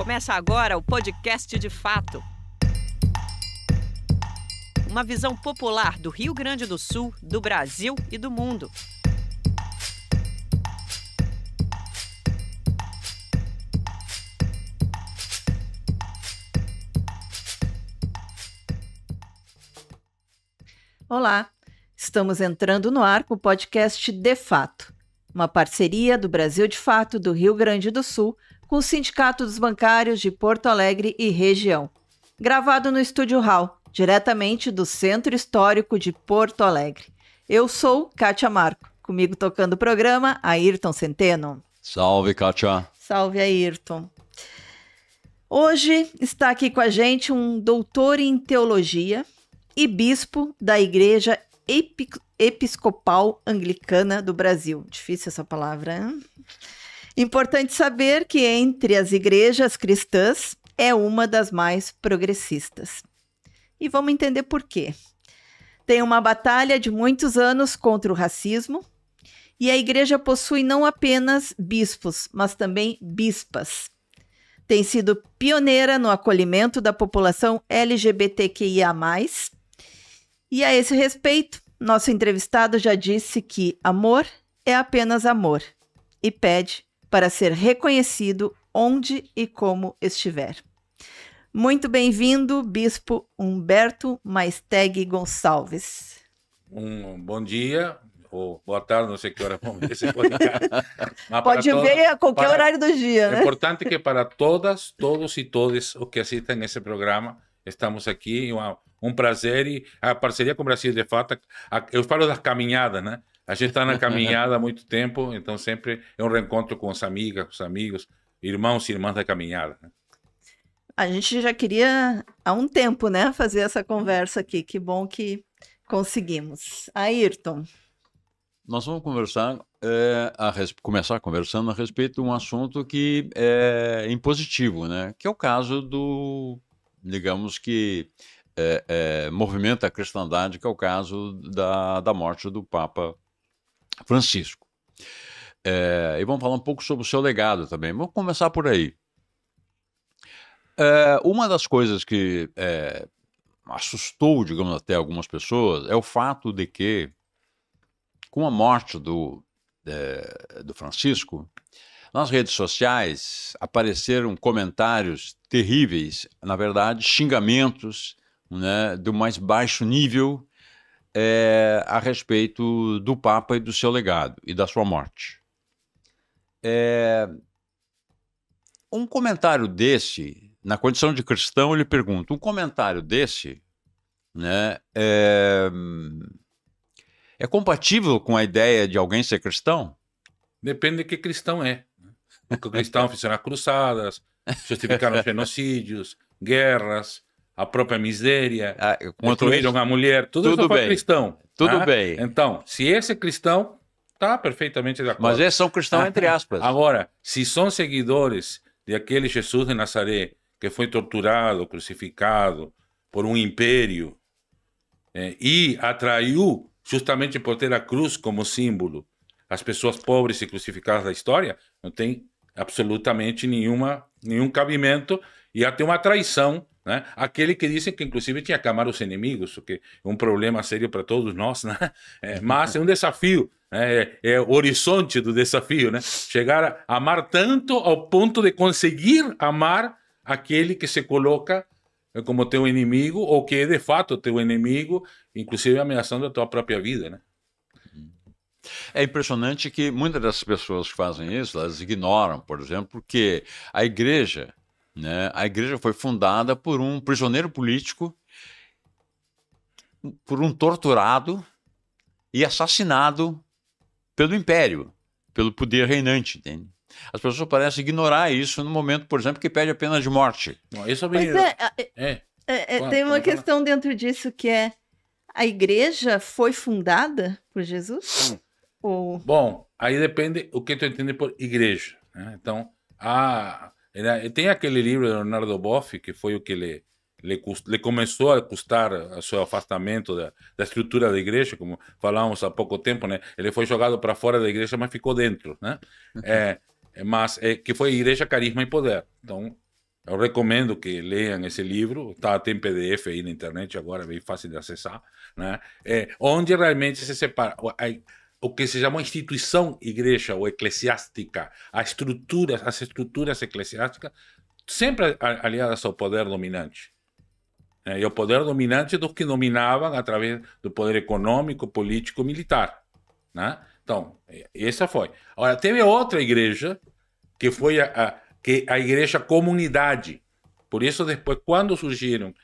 Começa agora o podcast De Fato. Uma visão popular do Rio Grande do Sul, do Brasil e do mundo. Olá, estamos entrando no ar com o podcast De Fato, uma parceria do Brasil de Fato do Rio Grande do Sul com o Sindicato dos Bancários de Porto Alegre e região, gravado no Estúdio Hall, diretamente do Centro Histórico de Porto Alegre. Eu sou Kátia Marco, comigo tocando o programa, Ayrton Centeno. Salve, Kátia. Salve, Ayrton. Hoje está aqui com a gente um doutor em teologia e bispo da Igreja Episcopal Anglicana do Brasil. Difícil essa palavra, hein? Importante saber que entre as igrejas cristãs é uma das mais progressistas. E vamos entender por quê. Tem uma batalha de muitos anos contra o racismo e a igreja possui não apenas bispos, mas também bispas. Tem sido pioneira no acolhimento da população LGBTQIA+. E a esse respeito, nosso entrevistado já disse que amor é apenas amor e pede para ser reconhecido onde e como estiver. Muito bem-vindo, Bispo Humberto Maesteg Gonçalves. Bom dia, ou boa tarde, não sei que hora vamos ver se pode Pode ver a qualquer horário do dia, né? É importante que para todas, todos e todas os que assistem esse programa, estamos aqui, um prazer e a parceria com o Brasil de Fato, eu falo das caminhadas, né? A gente está na caminhada há muito tempo, então sempre é um reencontro com as amigas, com os amigos, irmãos e irmãs da caminhada, né? A gente já queria há um tempo, né, fazer essa conversa aqui. Que bom que conseguimos. Ayrton. Nós vamos conversar, começar conversando a respeito de um assunto que é impositivo, né? Que é o caso do, digamos que, movimenta a cristandade, que é o caso da morte do Papa Francisco. E vamos falar um pouco sobre o seu legado também. Vamos começar por aí. Uma das coisas que assustou, digamos, até algumas pessoas é o fato de que, com a morte do Francisco, nas redes sociais apareceram comentários terríveis, na verdade, xingamentos, né, do mais baixo nível a respeito do Papa e do seu legado e da sua morte. Um comentário desse, na condição de cristão, eu lhe pergunto, um comentário desse, né, é compatível com a ideia de alguém ser cristão? Depende de que cristão é. Porque o cristão fizeram cruzadas, justificaram genocídios, guerras, a própria miséria, construíram a mulher, tudo isso foi cristão. Tudo bem. Então, se esse é cristão, está perfeitamente de acordo. Mas esses são cristãos entre aspas. Agora, se são seguidores de aquele Jesus de Nazaré que foi torturado, crucificado por um império e atraiu, justamente por ter a cruz como símbolo, as pessoas pobres e crucificadas da história, não tem absolutamente nenhum cabimento e até uma traição, né? Aquele que dizem que inclusive tinha que amar os inimigos, o que é um problema sério para todos nós, né? Mas é um desafio, né? É o horizonte do desafio, né? Chegar a amar tanto ao ponto de conseguir amar aquele que se coloca como teu inimigo ou que é de fato teu inimigo, inclusive ameaçando a tua própria vida, né? É impressionante que muitas das pessoas que fazem isso, elas ignoram, por exemplo, que a igreja foi fundada por um prisioneiro político, por um torturado e assassinado pelo império, pelo poder reinante, entende? As pessoas parecem ignorar isso no momento, por exemplo, que pede a pena de morte. Tem uma questão dentro disso que é: a igreja foi fundada por Jesus? Bom, aí depende o que tu entende por igreja, né? Então, tem aquele livro de Leonardo Boff, que foi o que lhe começou a custar o seu afastamento da estrutura da igreja, como falamos há pouco tempo, né? Ele foi jogado para fora da igreja, mas ficou dentro, né? Que foi Igreja, Carisma e Poder. Então, Eu recomendo que leiam esse livro, tá, tem PDF aí na internet agora, bem fácil de acessar, né? Onde realmente se separa o que se chama instituição igreja ou eclesiástica, as estruturas eclesiásticas, sempre aliadas ao poder dominante. E o poder dominante dos que dominavam através do poder econômico, político, militar, né? Então, essa foi. Agora, teve outra igreja, que foi a igreja comunidade. Por isso, depois, quando surgiram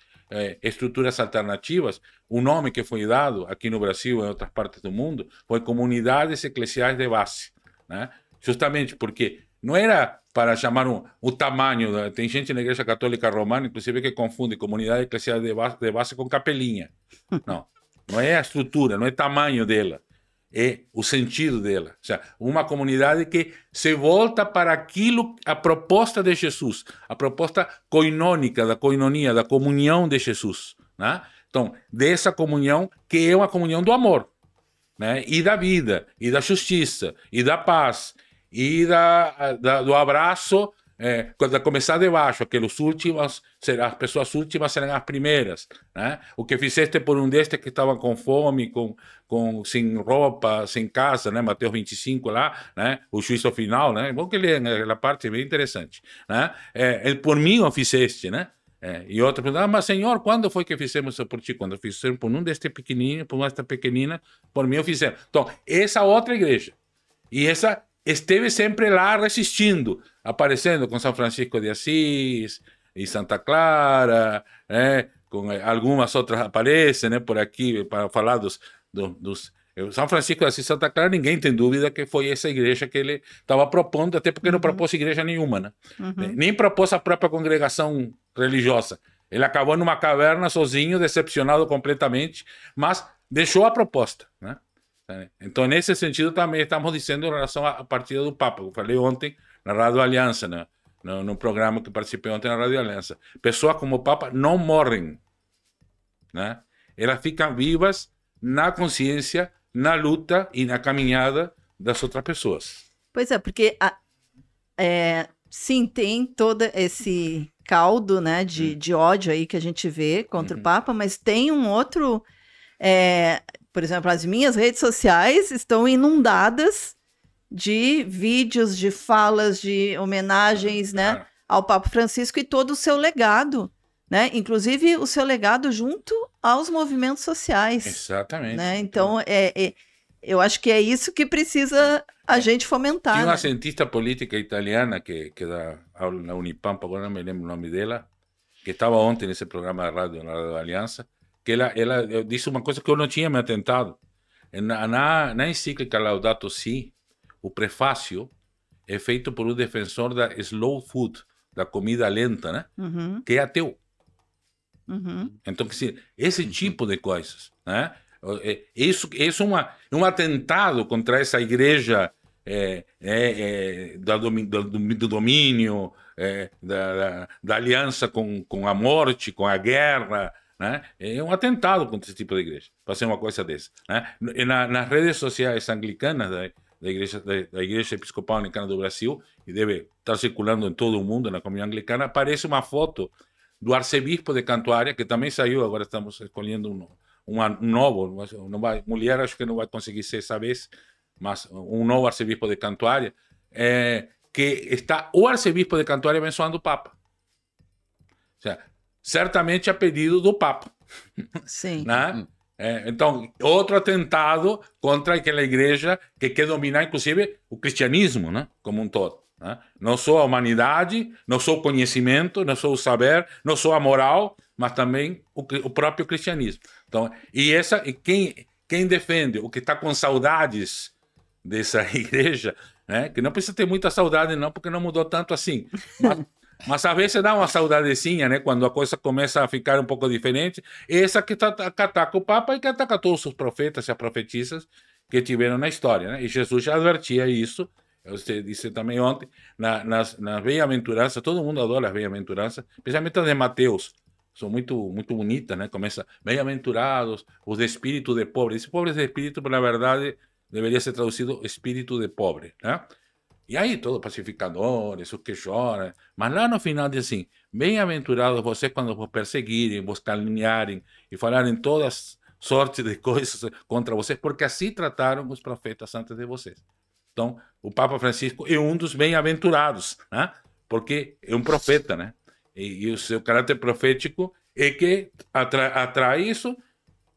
estruturas alternativas, o nome que foi dado aqui no Brasil e em outras partes do mundo foi comunidades eclesiais de base, né? Justamente porque não era para chamar o tamanho. Tem gente na Igreja Católica Romana, inclusive, que confunde comunidade eclesial de base com capelinha. Não, não é a estrutura, não é o tamanho dela. É o sentido dela. Ou seja, uma comunidade que se volta para aquilo, a proposta de Jesus, a proposta coinônica, da coinonia, da comunhão de Jesus, né? Então, dessa comunhão que é uma comunhão do amor, né? E da vida, e da justiça, e da paz, e do abraço, quando começar de baixo, que os últimos, as pessoas últimas serão as primeiras, né? O que fizeste por um destes que estavam com fome, sem roupa, sem casa, né? Mateus 25 lá, né? O juízo final, né? Bom que leiam aquela parte, bem interessante, né? Por mim o fizeste, né? E outro pergunta, mas Senhor, quando foi que fizemos isso por ti? Quando fizemos por um deste pequenino, por esta pequenina, por mim o fizemos. Então, essa outra igreja, e essa esteve sempre lá resistindo, aparecendo com São Francisco de Assis e Santa Clara, né? Com algumas outras aparecem, né? Por aqui, para falar dos São Francisco de Assis e Santa Clara, ninguém tem dúvida que foi essa igreja que ele estava propondo, até porque não propôs igreja nenhuma, né? Nem propôs a própria congregação religiosa. Ele acabou numa caverna sozinho, decepcionado completamente, mas deixou a proposta, né? Então, nesse sentido, também estamos dizendo em relação à partida do Papa. Eu falei ontem na Rádio Aliança, né? No programa que participei ontem na Rádio Aliança. Pessoas como o Papa não morrem, né? Elas ficam vivas na consciência, na luta e na caminhada das outras pessoas. Pois é, porque sim, tem todo esse caldo, né, de ódio aí que a gente vê contra o Papa, mas tem um outro... por exemplo, as minhas redes sociais estão inundadas de vídeos, de falas, de homenagens, né, ao Papa Francisco e todo o seu legado, né? Inclusive o seu legado junto aos movimentos sociais. Exatamente. Né? Então, eu acho que é isso que precisa a gente fomentar. Tinha uma né? cientista política italiana que dá aula na Unipampa, agora não me lembro o nome dela, que estava ontem nesse programa da Rádio, na Rádio Aliança, que ela disse uma coisa que eu não tinha me atentado. Na encíclica Laudato Si, o prefácio é feito por um defensor da slow food, da comida lenta, né? Que é ateu. Então, esse tipo de coisas, né? Isso é um atentado contra essa igreja do domínio, da aliança com a morte, com a guerra, né? É um atentado contra esse tipo de igreja, fazer uma coisa dessa, né? Nas redes sociais anglicanas da Igreja Episcopal Anglicana do Brasil, e deve estar circulando em todo o mundo, na comunidade anglicana, aparece uma foto do arcebispo de Cantuária, que também saiu, agora estamos escolhendo um novo, mulher acho que não vai conseguir ser essa vez, mas um novo arcebispo de Cantuária, que está o arcebispo de Cantuária abençoando o Papa. Ou seja, certamente a pedido do Papa. Sim. Né? Então, outro atentado contra aquela igreja que quer dominar, inclusive, o cristianismo, né? Como um todo. Né? Não só a humanidade, não só o conhecimento, não só o saber, não só a moral, mas também o próprio cristianismo. Então, e quem defende, o que está com saudades dessa igreja, né? Que não precisa ter muita saudade, não, porque não mudou tanto assim. Mas às vezes dá uma saudadezinha, né? Quando a coisa começa a ficar um pouco diferente. Essa que ataca o Papa e que ataca todos os profetas e as profetisas que tiveram na história, né? E Jesus já advertia isso. Você disse também ontem, nas bem-aventuranças, todo mundo adora as bem-aventuranças, especialmente as de Mateus. São muito, muito bonitas, né? Começa, bem-aventurados os de espírito de pobre. Esse pobre de espírito, na verdade, deveria ser traduzido espírito de pobre, né? E aí, todos pacificadores, os que choram. Mas lá no final diz assim: bem-aventurados vocês quando vos perseguirem, vos caluniarem e falarem todas sortes de coisas contra vocês, porque assim trataram os profetas antes de vocês. Então, o Papa Francisco é um dos bem-aventurados, né? Porque é um profeta, né? E o seu caráter profético é que atrai isso,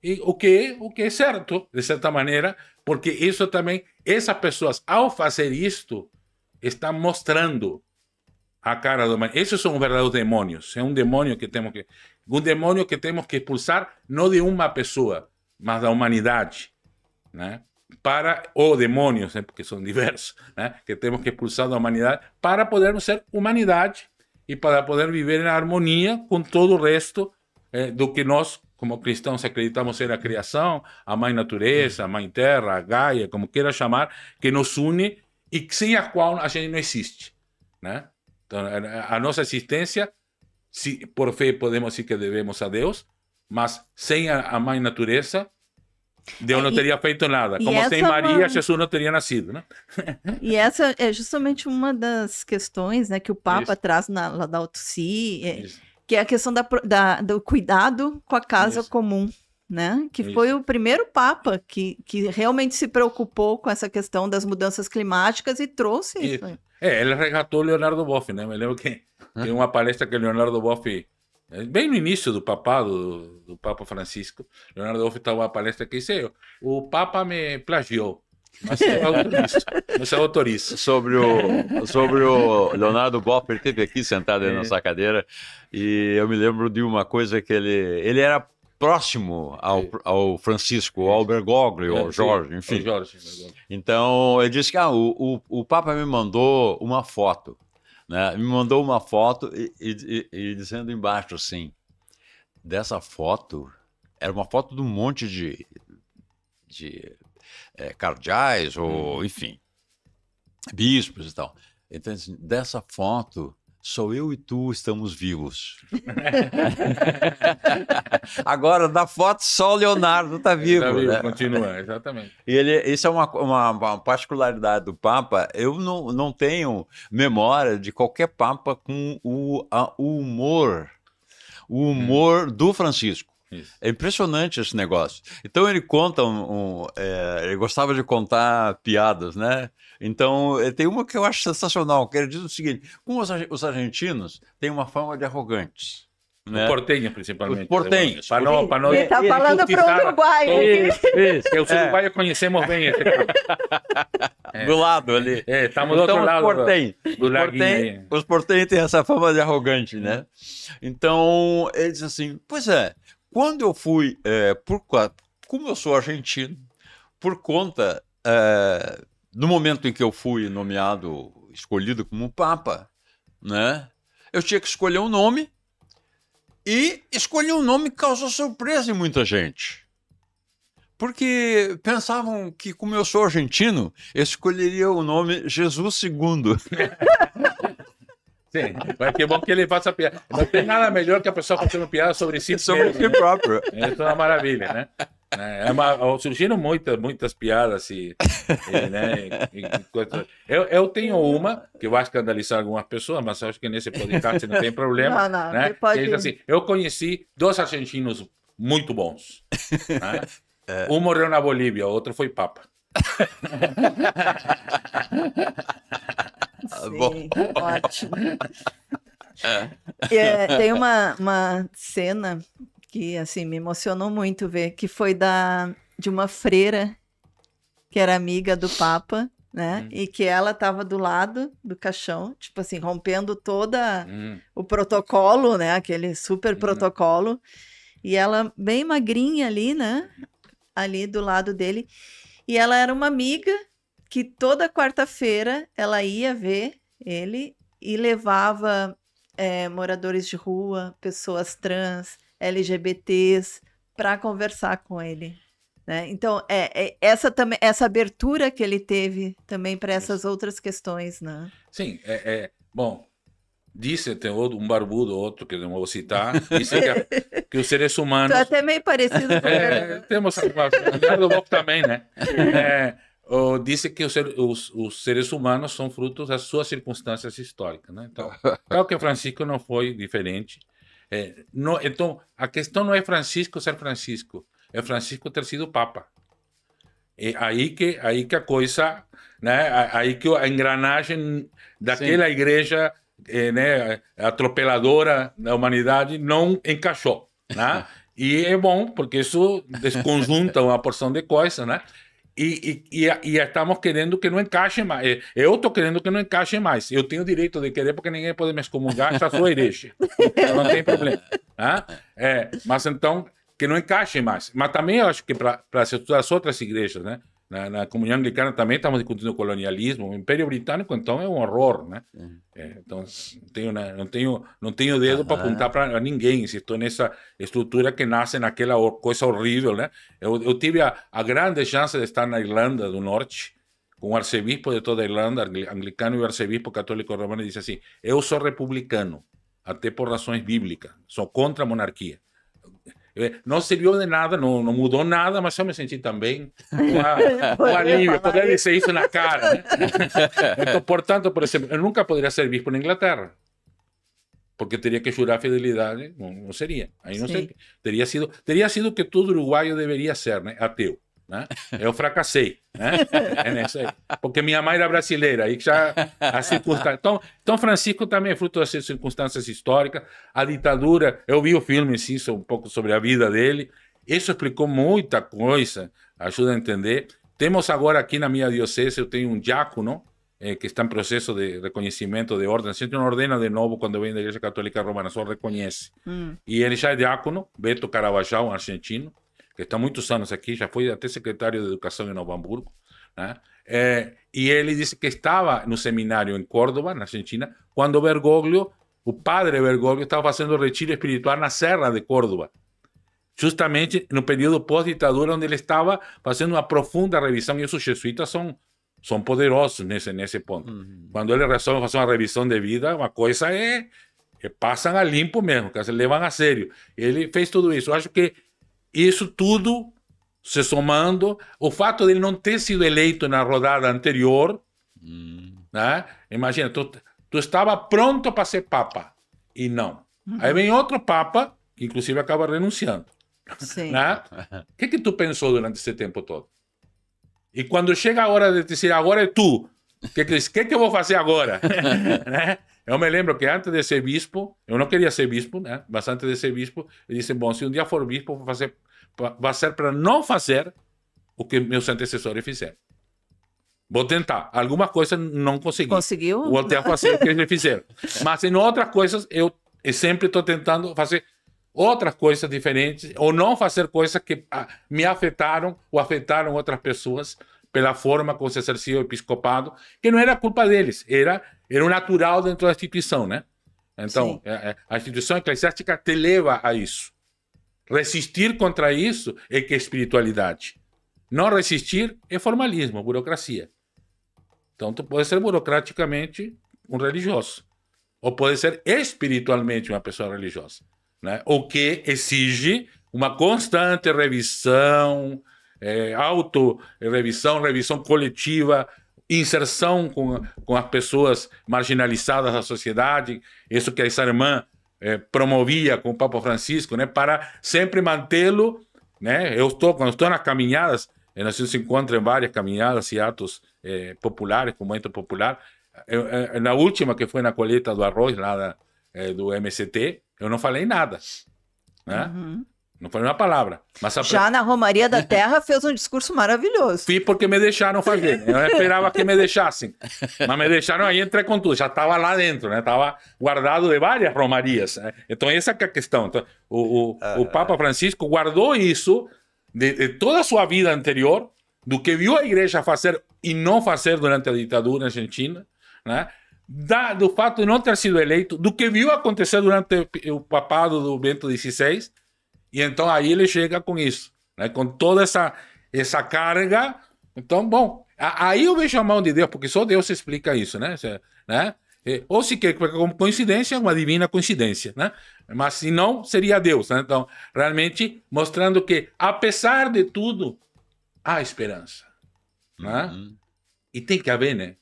e o que é certo, de certa maneira, porque isso também, essas pessoas, ao fazer isto, estão mostrando a cara do mal. Esses são os verdadeiros demônios. É um demônio que temos que expulsar, não de uma pessoa, mas da humanidade, né? Ou demônios, né? Porque são diversos, né? Que temos que expulsar da humanidade para podermos ser humanidade e para poder viver em harmonia com todo o resto do que nós, como cristãos, acreditamos ser a criação, a mãe natureza, a mãe terra, a Gaia, como queira chamar, que nos une e sem a qual a gente não existe, né? Então, a nossa existência, por fé, podemos dizer que devemos a Deus, mas sem a mãe natureza, Deus não teria feito nada. Como sem Maria, Jesus não teria nascido, né? E essa é justamente uma das questões, né, que o Papa traz na Laudato Si, que é a questão do cuidado com a casa comum, né? Que foi o primeiro Papa que realmente se preocupou com essa questão das mudanças climáticas e trouxe isso. Ele resgatou Leonardo Boff, né? Me lembro que tem uma palestra que Leonardo Boff, bem no início do papado, do Papa Francisco, Leonardo Boff estava uma palestra que disse: o Papa me plagiou. Mas é autorista. Sobre o Leonardo Boff, ele esteve aqui sentado aí na nossa cadeira, e eu me lembro de uma coisa que ele era próximo ao Francisco, ao Bergoglio, ao Jorge, enfim. Então, ele disse que o Papa me mandou uma foto, né? Me mandou uma foto e dizendo embaixo assim, dessa foto, era uma foto de um monte de cardeais, ou enfim, bispos e tal. Então, assim, dessa foto, só eu e tu estamos vivos. Agora, da foto, só o Leonardo está vivo. Tá vivo, né? Continua, exatamente. E isso é uma particularidade do Papa. Eu não tenho memória de qualquer Papa com o humor do Francisco. Isso. É impressionante esse negócio. Então ele conta ele gostava de contar piadas, né? Então tem uma que eu acho sensacional, que ele diz o seguinte: como os argentinos têm uma fama de arrogantes. Né? Os portenhos, principalmente. Os portenhos. Para não Ele está falando para o Uruguai. Que os uruguaios conhecemos bem esse do lado ali. Estamos do outro lado os portenhos têm essa fama de arrogante, né? Então ele diz assim: pois é, quando eu fui, como eu sou argentino, por conta do momento em que eu fui escolhido como Papa, né? Eu tinha que escolher um nome, e escolher um nome causou surpresa em muita gente. Porque pensavam que, como eu sou argentino, eu escolheria o nome Jesus II. Sim, mas que bom que ele faça piada. Não tem nada melhor que a pessoa fazendo piada sobre si si próprio. Isso é uma maravilha, né? Surgiram muitas piadas né? Eu tenho uma que vai escandalizar algumas pessoas, mas acho que nesse podcast não tem problema. Não, né? pode... Que é assim, eu conheci 2 argentinos muito bons. Né? Um morreu na Bolívia, o outro foi Papa. Sim, ótimo. Tem uma cena que assim me emocionou muito ver, que foi de uma freira que era amiga do Papa, né? E que ela estava do lado do caixão, tipo assim, rompendo toda o protocolo, né? Aquele super protocolo. E ela bem magrinha ali, né? Ali do lado dele. E ela era uma amiga que toda quarta-feira ela ia ver ele e levava moradores de rua, pessoas trans, LGBTs, para conversar com ele. Né? Então, essa abertura que ele teve também para essas outras questões. Né? Sim, bom, tem um barbudo, outro que não vou citar, disse que os seres humanos... Tu é até meio parecido com ele. Temos o Leonardo Boff também, né? disse que os seres humanos são frutos das suas circunstâncias históricas, né? Então, claro que Francisco não foi diferente. Então, a questão não é Francisco ser Francisco, é Francisco ter sido Papa. É aí que a coisa, né? Aí que a engrenagem daquela igreja, né, atropeladora da humanidade não encaixou, né? E é bom, porque isso desconjunta uma porção de coisas, né? E estamos querendo que não encaixe mais. Eu estou querendo que não encaixe mais. Eu tenho o direito de querer, porque ninguém pode me excomungar, já sou herege. Não tem problema. Mas então, que não encaixe mais. Mas também eu acho que para as outras igrejas, né? Na comunhão anglicana também estamos discutindo o colonialismo. O Império Britânico, então, é um horror, né? Então, não tenho dedo para apontar para ninguém. Estou nessa estrutura que nasce naquela coisa horrível, né? Eu tive a grande chance de estar na Irlanda do Norte, com o arcebispo de toda a Irlanda, anglicano, e o arcebispo católico romano, disse assim: eu sou republicano, até por razões bíblicas, sou contra a monarquia. Não serviu de nada, não mudou nada, mas eu me senti também um alívio, poder dizer isso na cara, né? Então, portanto, por exemplo, eu nunca poderia ser bispo na Inglaterra, porque teria que jurar fidelidade, não seria. Aí não sei, teria sido o que todo uruguaio deveria ser, né? Ateu. Né? Eu fracassei, né? Porque minha mãe era brasileira, aí já a circunstância. Então Francisco também é fruto das circunstâncias históricas. A ditadura, eu vi o filme em si, um pouco sobre a vida dele. Isso explicou muita coisa, ajuda a entender. Temos agora aqui na minha diocese, eu tenho um diácono que está em processo de reconhecimento de ordem. A gente não ordena de novo quando vem da Igreja Católica Romana, só reconhece. E ele já é diácono, Beto Carabajal, um argentino, que está há muitos anos aqui, já foi até secretário de Educação em Novo Hamburgo, né? E ele disse que estava no seminário em Córdoba, na Argentina, quando Bergoglio, o padre Bergoglio, estava fazendo retiro espiritual na Serra de Córdoba, justamente no período pós-ditadura, onde ele estava fazendo uma profunda revisão, e os jesuítas são poderosos nesse ponto. Quando eles resolvem fazer uma revisão de vida, uma coisa que passam a limpo mesmo, que se levam a sério. Ele fez tudo isso. Eu acho que isso tudo, se somando, o fato de ele não ter sido eleito na rodada anterior, né? Imagina, tu estava pronto para ser papa, e não. Aí vem outro papa, que inclusive acaba renunciando. Sim. Né? O que tu pensou durante esse tempo todo? E quando chega a hora de dizer, agora é tu, o que eu vou fazer agora? Né? Eu me lembro que antes de ser bispo, eu não queria ser bispo, né? Mas antes de ser bispo, eu disse, bom, se um dia for bispo, vai ser para não fazer o que meus antecessores fizeram. Vou tentar. Alguma coisa não consegui. Conseguiu? Voltei a fazer o que eles fizeram. Mas em outras coisas, eu sempre estou tentando fazer outras coisas diferentes, ou não fazer coisas que me afetaram ou afetaram outras pessoas pela forma como se exercia o episcopado, que não era culpa deles, era o natural dentro da instituição, né? Então, a instituição eclesiástica te leva a isso. Resistir contra isso é que é espiritualidade. Não resistir é formalismo, burocracia. Então, tu pode ser burocraticamente um religioso, ou pode ser espiritualmente uma pessoa religiosa, né? O que exige uma constante revisão, auto-revisão, revisão coletiva, inserção com as pessoas marginalizadas da sociedade, isso que essa irmã promovia com o Papa Francisco, né, para sempre mantê-lo, né? Quando estou nas caminhadas, nós se encontra em várias caminhadas e atos populares, com movimento popular. Na última, que foi na colheita do arroz, lá do MST, eu não falei nada, né? Não falei uma palavra. Mas já na Romaria da Terra fez um discurso maravilhoso. Fiz porque me deixaram fazer. Eu não esperava que me deixassem. Mas me deixaram, aí entrei com tudo. Já estava lá dentro, né? Estava guardado de várias romarias, né? Então essa que é a questão. Então, o Papa Francisco guardou isso de toda a sua vida anterior, do que viu a igreja fazer e não fazer durante a ditadura argentina, né? Do fato de não ter sido eleito, do que viu acontecer durante o papado do Bento XVI. E então aí ele chega com isso, né? Com toda essa carga. Então, bom, aí eu vejo a mão de Deus, porque só Deus explica isso, né? Ou se quer como coincidência, uma divina coincidência, né? Mas se não, seria Deus, né? Então, realmente mostrando que, apesar de tudo, há esperança. né? E tem que haver, né?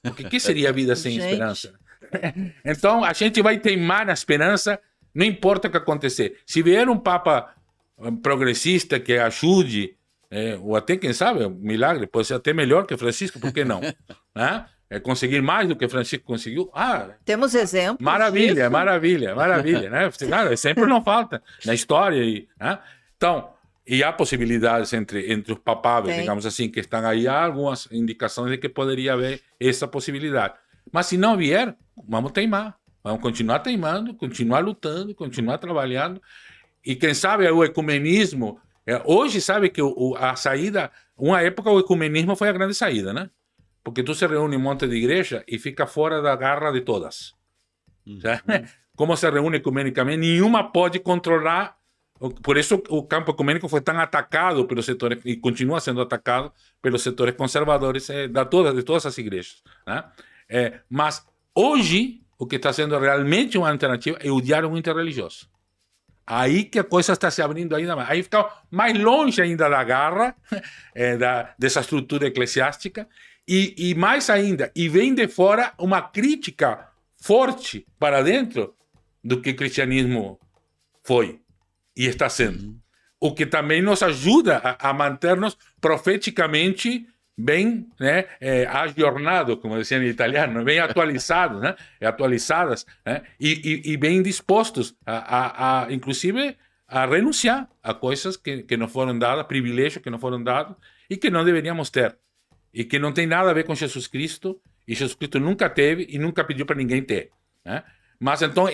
Porque o que seria a vida sem Gente. esperança? Então, a gente vai teimar na esperança, não importa o que acontecer. Se vier um Papa progressista que ajude, ou até, quem sabe, um milagre, pode ser até melhor que Francisco, por que não? Né? Conseguir mais do que Francisco conseguiu. Temos exemplos Maravilha, disso. maravilha, maravilha, né? Claro, sempre não falta na história. Né? Então, e há possibilidades entre os papáveis, Tem. digamos assim, que estão aí, há algumas indicações de que poderia haver essa possibilidade. Mas se não vier, vamos teimar. Vamos continuar teimando, continuar lutando, continuar trabalhando. E quem sabe o ecumenismo... hoje, sabe que a saída... Uma época o ecumenismo foi a grande saída, né? Porque tu se reúne em um monte de igreja e fica fora da garra de todas. Como se reúne ecumenicamente, nenhuma pode controlar. Por isso o campo ecumênico foi tão atacado pelos setores, e continua sendo atacado pelos setores conservadores de todas as igrejas. Né? Mas hoje, o que está sendo realmente uma alternativa é o diálogo interreligioso. Aí que a coisa está se abrindo ainda mais. Aí fica mais longe ainda da garra, dessa estrutura eclesiástica, e mais ainda, e vem de fora uma crítica forte para dentro do que o cristianismo foi e está sendo. O que também nos ajuda a manter-nos profeticamente bem, né, aggiornados, como diziam em italiano, bem atualizados, né, atualizadas, né, e bem dispostos inclusive, a renunciar a coisas que nos foram dadas, privilégios que nos foram dados e que não deveríamos ter. E que não tem nada a ver com Jesus Cristo, e Jesus Cristo nunca teve e nunca pediu para ninguém ter. Né? Mas então,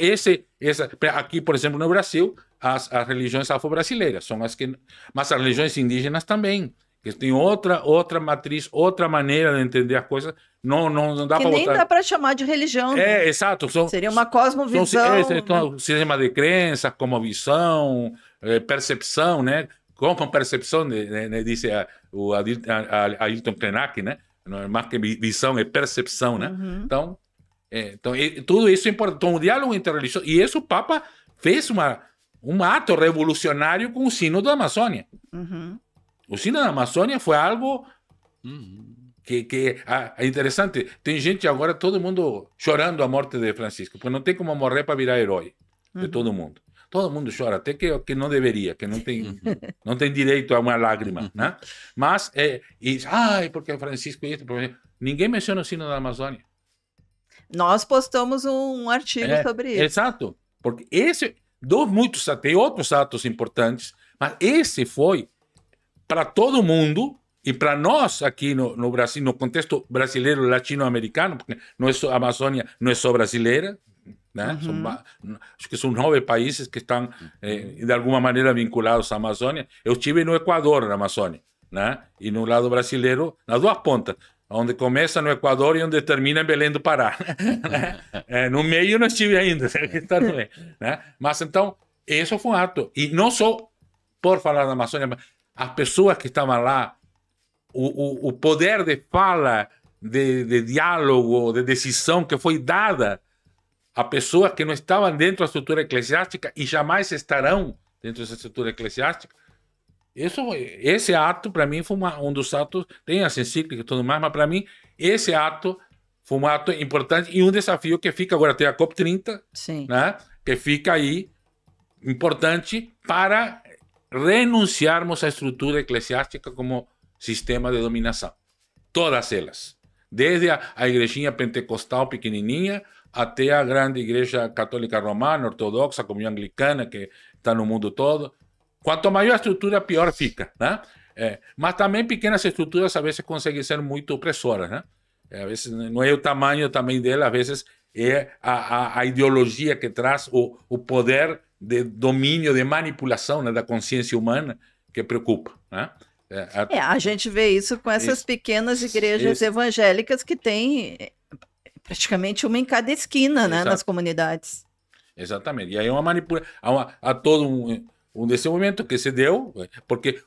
aqui, por exemplo, no Brasil, as religiões afro-brasileiras são as que... Mas as religiões indígenas também, que têm outra matriz, outra maneira de entender as coisas, não dá para botar... Que nem dá para chamar de religião. Exato. Seria uma cosmovisão. São sistema de crenças, como visão, percepção, né? Como percepção, disse o Ailton Krenak, né? Não é mais que visão, é percepção, né? Então, tudo isso é importante. Então, o diálogo interreligioso, e isso o Papa fez um ato revolucionário com o Sino da Amazônia. O Sino da Amazônia foi algo que é interessante. Tem gente agora, todo mundo chorando a morte de Francisco, porque não tem como morrer para virar herói de todo mundo. Todo mundo chora, até que não deveria, que não tem direito a uma lágrima, né? Mas, porque Francisco... Ninguém menciona o Sino da Amazônia. Nós postamos um artigo sobre isso. Exato, porque tem outros atos importantes, mas esse foi para todo mundo e para nós aqui no Brasil, no contexto brasileiro latino-americano, porque a Amazônia não é só brasileira, né? Acho que são 9 países que estão de alguma maneira vinculados à Amazônia. Eu estive no Equador, na Amazônia, né? E no lado brasileiro, nas duas pontas, onde começa no Equador e onde termina em Belém do Pará. No meio não estive ainda, né? Mas então, isso foi um ato. E não só por falar da Amazônia, mas as pessoas que estavam lá, o poder de fala, de diálogo, de decisão que foi dada a pessoas que não estavam dentro da estrutura eclesiástica e jamais estarão dentro dessa estrutura eclesiástica. Esse ato, para mim, foi um dos atos, tem as encíclicas e tudo mais, mas para mim, esse ato foi um ato importante e um desafio que fica, agora tem a COP30, né, que fica aí, importante para renunciarmos à estrutura eclesiástica como sistema de dominação. Todas elas. Desde a igrejinha pentecostal pequenininha até a grande igreja católica romana, ortodoxa, comunhão anglicana, que está no mundo todo. Quanto maior a estrutura, pior fica, né? Mas também pequenas estruturas, às vezes, conseguem ser muito opressoras, né? Às vezes, não é o tamanho também dela, às vezes, é a ideologia que traz o poder de domínio, de manipulação, né, da consciência humana que preocupa, né? A gente vê isso com essas pequenas igrejas evangélicas que têm praticamente uma em cada esquina, né, nas comunidades. Exatamente. E aí é uma manipulação, há todo um desenvolvimento que se deu, porque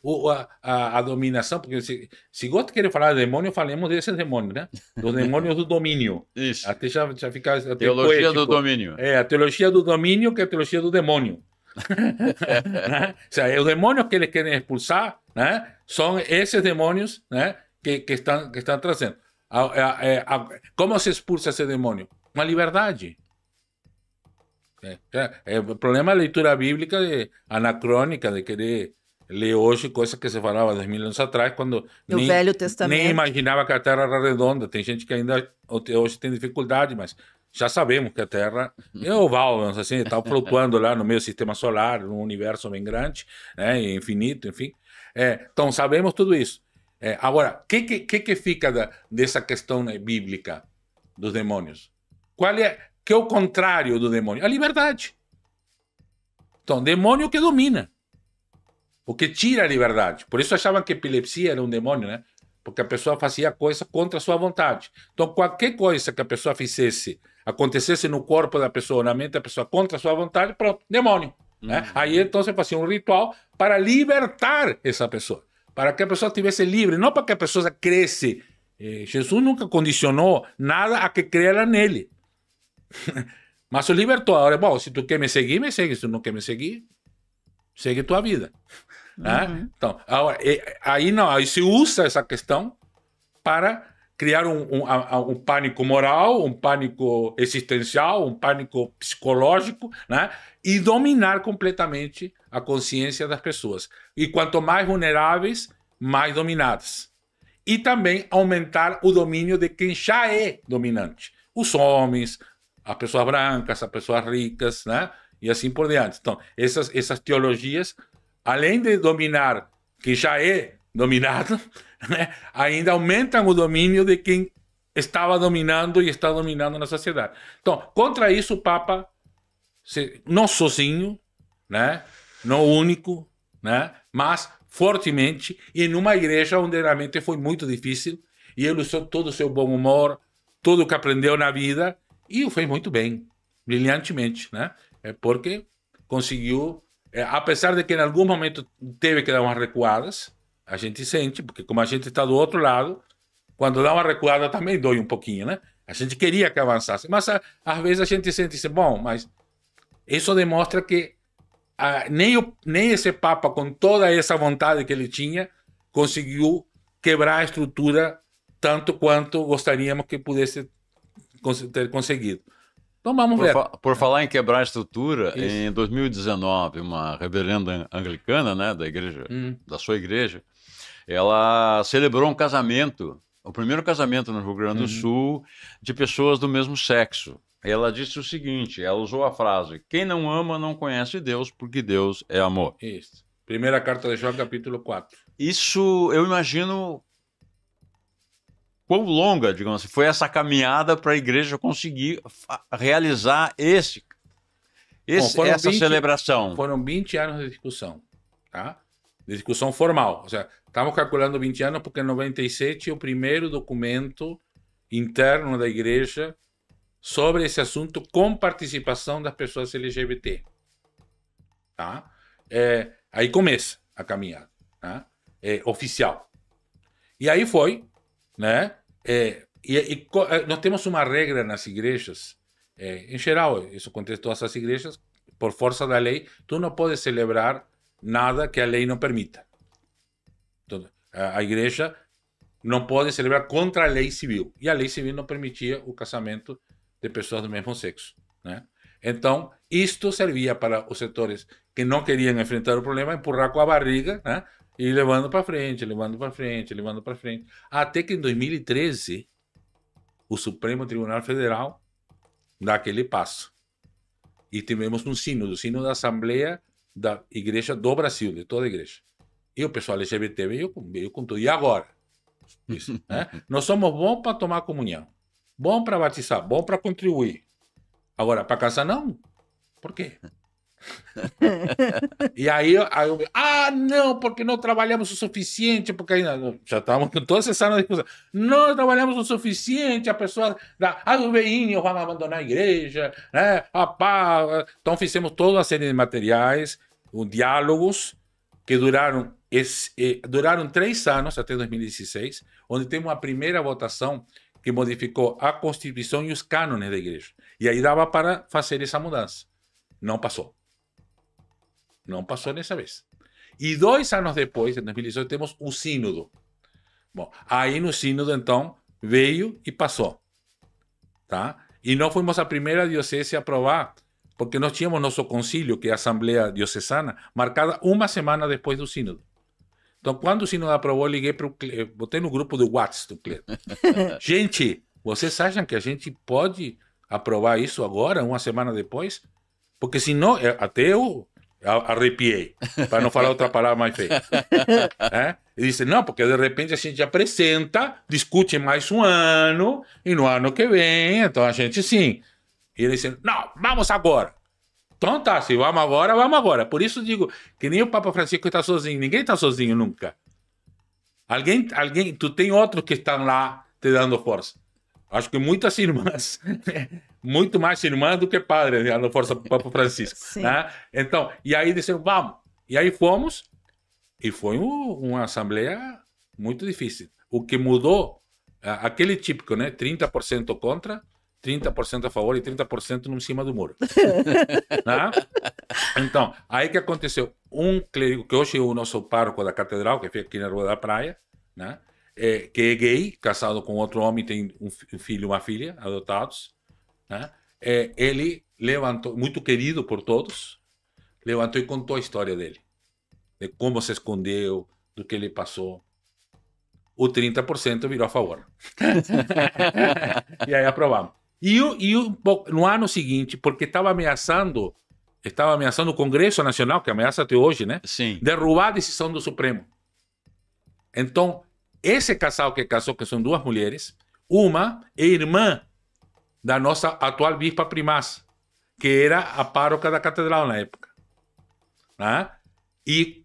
a dominação, porque se gosta querer falar de demônio, falemos desses demônios, né? Dos demônios do domínio. Isso. Até já fica até teologia poético. Do domínio. A teologia do domínio que é a teologia do demônio. Né? Ou seja, os demônios que eles querem expulsar, né, são esses demônios, né, que estão trazendo. Como se expulsa esse demônio? Uma liberdade. O problema é a leitura bíblica anacrônica, de querer ler hoje coisas que se falava 2000 anos atrás, quando No Velho Testamento. nem imaginava que a Terra era redonda. Tem gente que ainda hoje tem dificuldade, mas já sabemos que a Terra é oval, assim, está flutuando lá no meio do sistema solar, num universo bem grande, né, infinito, enfim. Então, sabemos tudo isso. Agora, o que fica dessa questão, né, bíblica dos demônios? Que é o contrário do demônio? A liberdade. Então, demônio que domina. O que tira a liberdade. Por isso achavam que epilepsia era um demônio, né? Porque a pessoa fazia coisa contra a sua vontade. Então, qualquer coisa que a pessoa fizesse, acontecesse no corpo da pessoa, na mente da pessoa, contra a sua vontade, pronto, demônio. Né? Aí, então, você fazia um ritual para libertar essa pessoa. Para que a pessoa estivesse livre, não para que a pessoa cresça. Jesus nunca condicionou nada a que creiera nele. Mas o libertou. Agora, bom, se tu quer me seguir, me segue. Se tu não quer me seguir, segue tua vida. Né? Então, agora, aí não, aí se usa essa questão para criar um pânico moral, um pânico existencial, um pânico psicológico, né? E dominar completamente a consciência das pessoas. E quanto mais vulneráveis, mais dominadas. E também aumentar o domínio de quem já é dominante. Os homens, as pessoas brancas, as pessoas ricas, né? E assim por diante. Então, essas teologias, além de dominar quem já é dominado, né, ainda aumentam o domínio de quem estava dominando e está dominando na sociedade. Então, contra isso, o Papa, não sozinho, né, não único, né, mas fortemente, e em uma igreja onde realmente foi muito difícil, e ele usou todo o seu bom humor, tudo o que aprendeu na vida, e o fez muito bem, brilhantemente, né? Porque conseguiu, apesar de que em algum momento teve que dar umas recuadas, a gente sente, porque como a gente está do outro lado, quando dá uma recuada também dói um pouquinho, né? A gente queria que avançasse, mas às vezes a gente sente, bom, mas isso demonstra que nem esse Papa, com toda essa vontade que ele tinha, conseguiu quebrar a estrutura tanto quanto gostaríamos que pudesse ter conseguido. Então vamos ver. Por falar em quebrar a estrutura, isso. Em 2019, uma reverenda anglicana, né, da igreja, da sua igreja, ela celebrou um casamento, o primeiro casamento no Rio Grande do Sul, de pessoas do mesmo sexo. Ela disse o seguinte, ela usou a frase: quem não ama não conhece Deus, porque Deus é amor. Isso. Primeira carta de João, capítulo 4. Isso, eu imagino quão longa, digamos assim, foi essa caminhada para a igreja conseguir realizar essa celebração. Foram 20 anos de discussão, tá? De discussão formal. Ou seja, estamos calculando 20 anos porque em 97 é o primeiro documento interno da igreja sobre esse assunto com participação das pessoas LGBT. Tá? Aí começa a caminhada, tá? Oficial. E aí foi, né? Nós temos uma regra nas igrejas, em geral, isso acontece em todas as igrejas, por força da lei, tu não podes celebrar nada que a lei não permita. Então, a igreja não pode celebrar contra a lei civil. E a lei civil não permitia o casamento de pessoas do mesmo sexo, né? Então, isto servia para os setores que não queriam enfrentar o problema, empurrar com a barriga, né? E levando para frente, levando para frente, levando para frente. Até que em 2013, o Supremo Tribunal Federal dá aquele passo. E tivemos um sínodo, o sínodo da Assembleia da Igreja do Brasil, de toda a igreja. E o pessoal LGBT veio com tudo. E agora? Isso, né? Nós somos bons para tomar comunhão, bom para batizar, bom para contribuir. Agora, para casar, não. Por quê? E aí eu, não, porque não trabalhamos o suficiente, porque ainda já estávamos com toda essa discussão. Não trabalhamos o suficiente, a pessoa, os veinhos vão abandonar a igreja, né? Então fizemos toda uma série de materiais, diálogos, que duraram 3 anos, até 2016, onde temos uma primeira votação que modificou a Constituição e os cânones da igreja. E aí dava para fazer essa mudança. Não passou. Não passou dessa vez. E 2 anos depois, em 2018, temos o sínodo. Bom, aí no sínodo, então, veio e passou. Tá? E nós fomos a primeira diocese a aprovar, porque nós tínhamos nosso concílio, que é a Assembleia Diocesana, marcada uma semana depois do sínodo. Então, quando o sínodo aprovou, eu liguei para o clero, botei no grupo do WhatsApp do clero. Gente, vocês acham que a gente pode aprovar isso agora, uma semana depois? Porque senão, até eu arrepiei, para não falar outra palavra mais feia. E disse, não, porque de repente a gente apresenta, discute mais um ano, e no ano que vem, então a gente sim. E ele disse, não, vamos agora. Então tá, se vamos agora, vamos agora. Por isso digo que nem o Papa Francisco está sozinho, ninguém está sozinho nunca. Alguém, tu tem outros que estão lá te dando força. Acho que muitas irmãs, muito mais irmãs do que padres, dando força para o Papa Francisco. Né? Então, e aí disseram, vamos. E aí fomos, e foi uma assembleia muito difícil. O que mudou, aquele típico, né? 30% contra, 30% a favor e 30% em cima do muro. Né? Então, aí que aconteceu? Um clérigo, que hoje é o nosso pároco da catedral, que fica aqui na Rua da Praia, né? Que é gay, casado com outro homem, tem um filho e uma filha, adotados. Né? Ele levantou, muito querido por todos, levantou e contou a história dele. De como se escondeu, do que ele passou. O 30% virou a favor. E aí aprovamos. E no ano seguinte, porque estava ameaçando o Congresso Nacional, que ameaça até hoje, né? Sim. Derrubar a decisão do Supremo. Então, esse casal que casou, que são duas mulheres, uma é irmã da nossa atual bispa primaz, que era a pároca da catedral na época. Né? E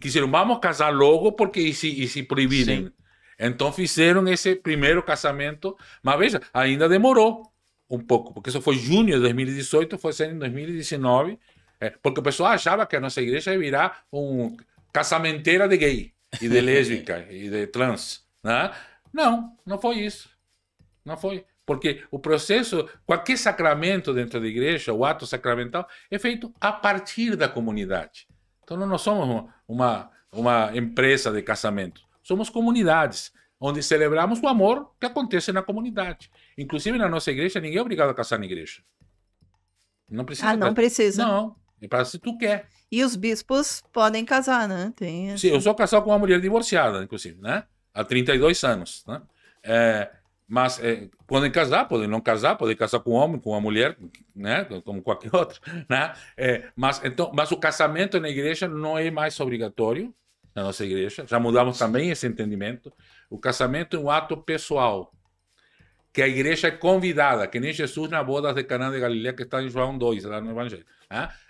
quiseram, vamos casar logo, porque e se proibirem. Sim. Então fizeram esse primeiro casamento, mas veja, ainda demorou um pouco, porque isso foi junho de 2018, foi ser em 2019, porque o pessoal achava que a nossa igreja ia virar um casamenteira de gay, e de lésbica, e de trans. Né? Não, não foi isso. Não foi. Porque o processo, qualquer sacramento dentro da igreja, o ato sacramental, é feito a partir da comunidade. Então não somos uma empresa de casamento. Somos comunidades, onde celebramos o amor que acontece na comunidade. Inclusive, na nossa igreja, ninguém é obrigado a casar na igreja. Não precisa. Não precisa. Não, é para se tu quer. E os bispos podem casar, né? Sim, eu sou casado com uma mulher divorciada, inclusive, né? Há 32 anos, né? Mas podem casar, podem não casar, podem casar com um homem, com uma mulher, né? Como qualquer outro, né? Mas o casamento na igreja não é mais obrigatório na nossa igreja. Já mudamos também esse entendimento. O casamento é um ato pessoal, que a igreja é convidada, que nem Jesus na boda de Caná de Galileia, que está em João 2, lá no Evangelho.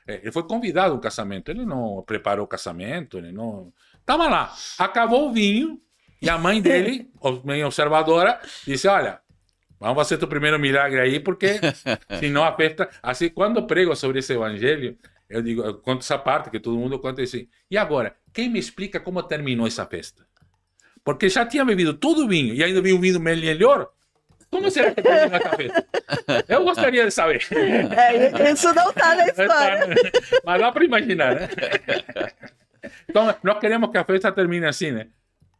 Ele foi convidado a um casamento, ele não preparou o casamento, ele não... Estava lá, acabou o vinho, e a mãe dele, bem observadora, disse, olha, vamos fazer o primeiro milagre aí, porque senão a festa... Assim, quando eu prego sobre esse evangelho, eu conto essa parte, que todo mundo conta assim, e agora, quem me explica como terminou essa festa? Porque já tinha bebido todo o vinho, e ainda vi um vinho melhor. Como será que terminou essa festa? Eu gostaria de saber. Isso não está na história. Mas dá para imaginar, né? Então, nós queremos que a festa termine assim, né?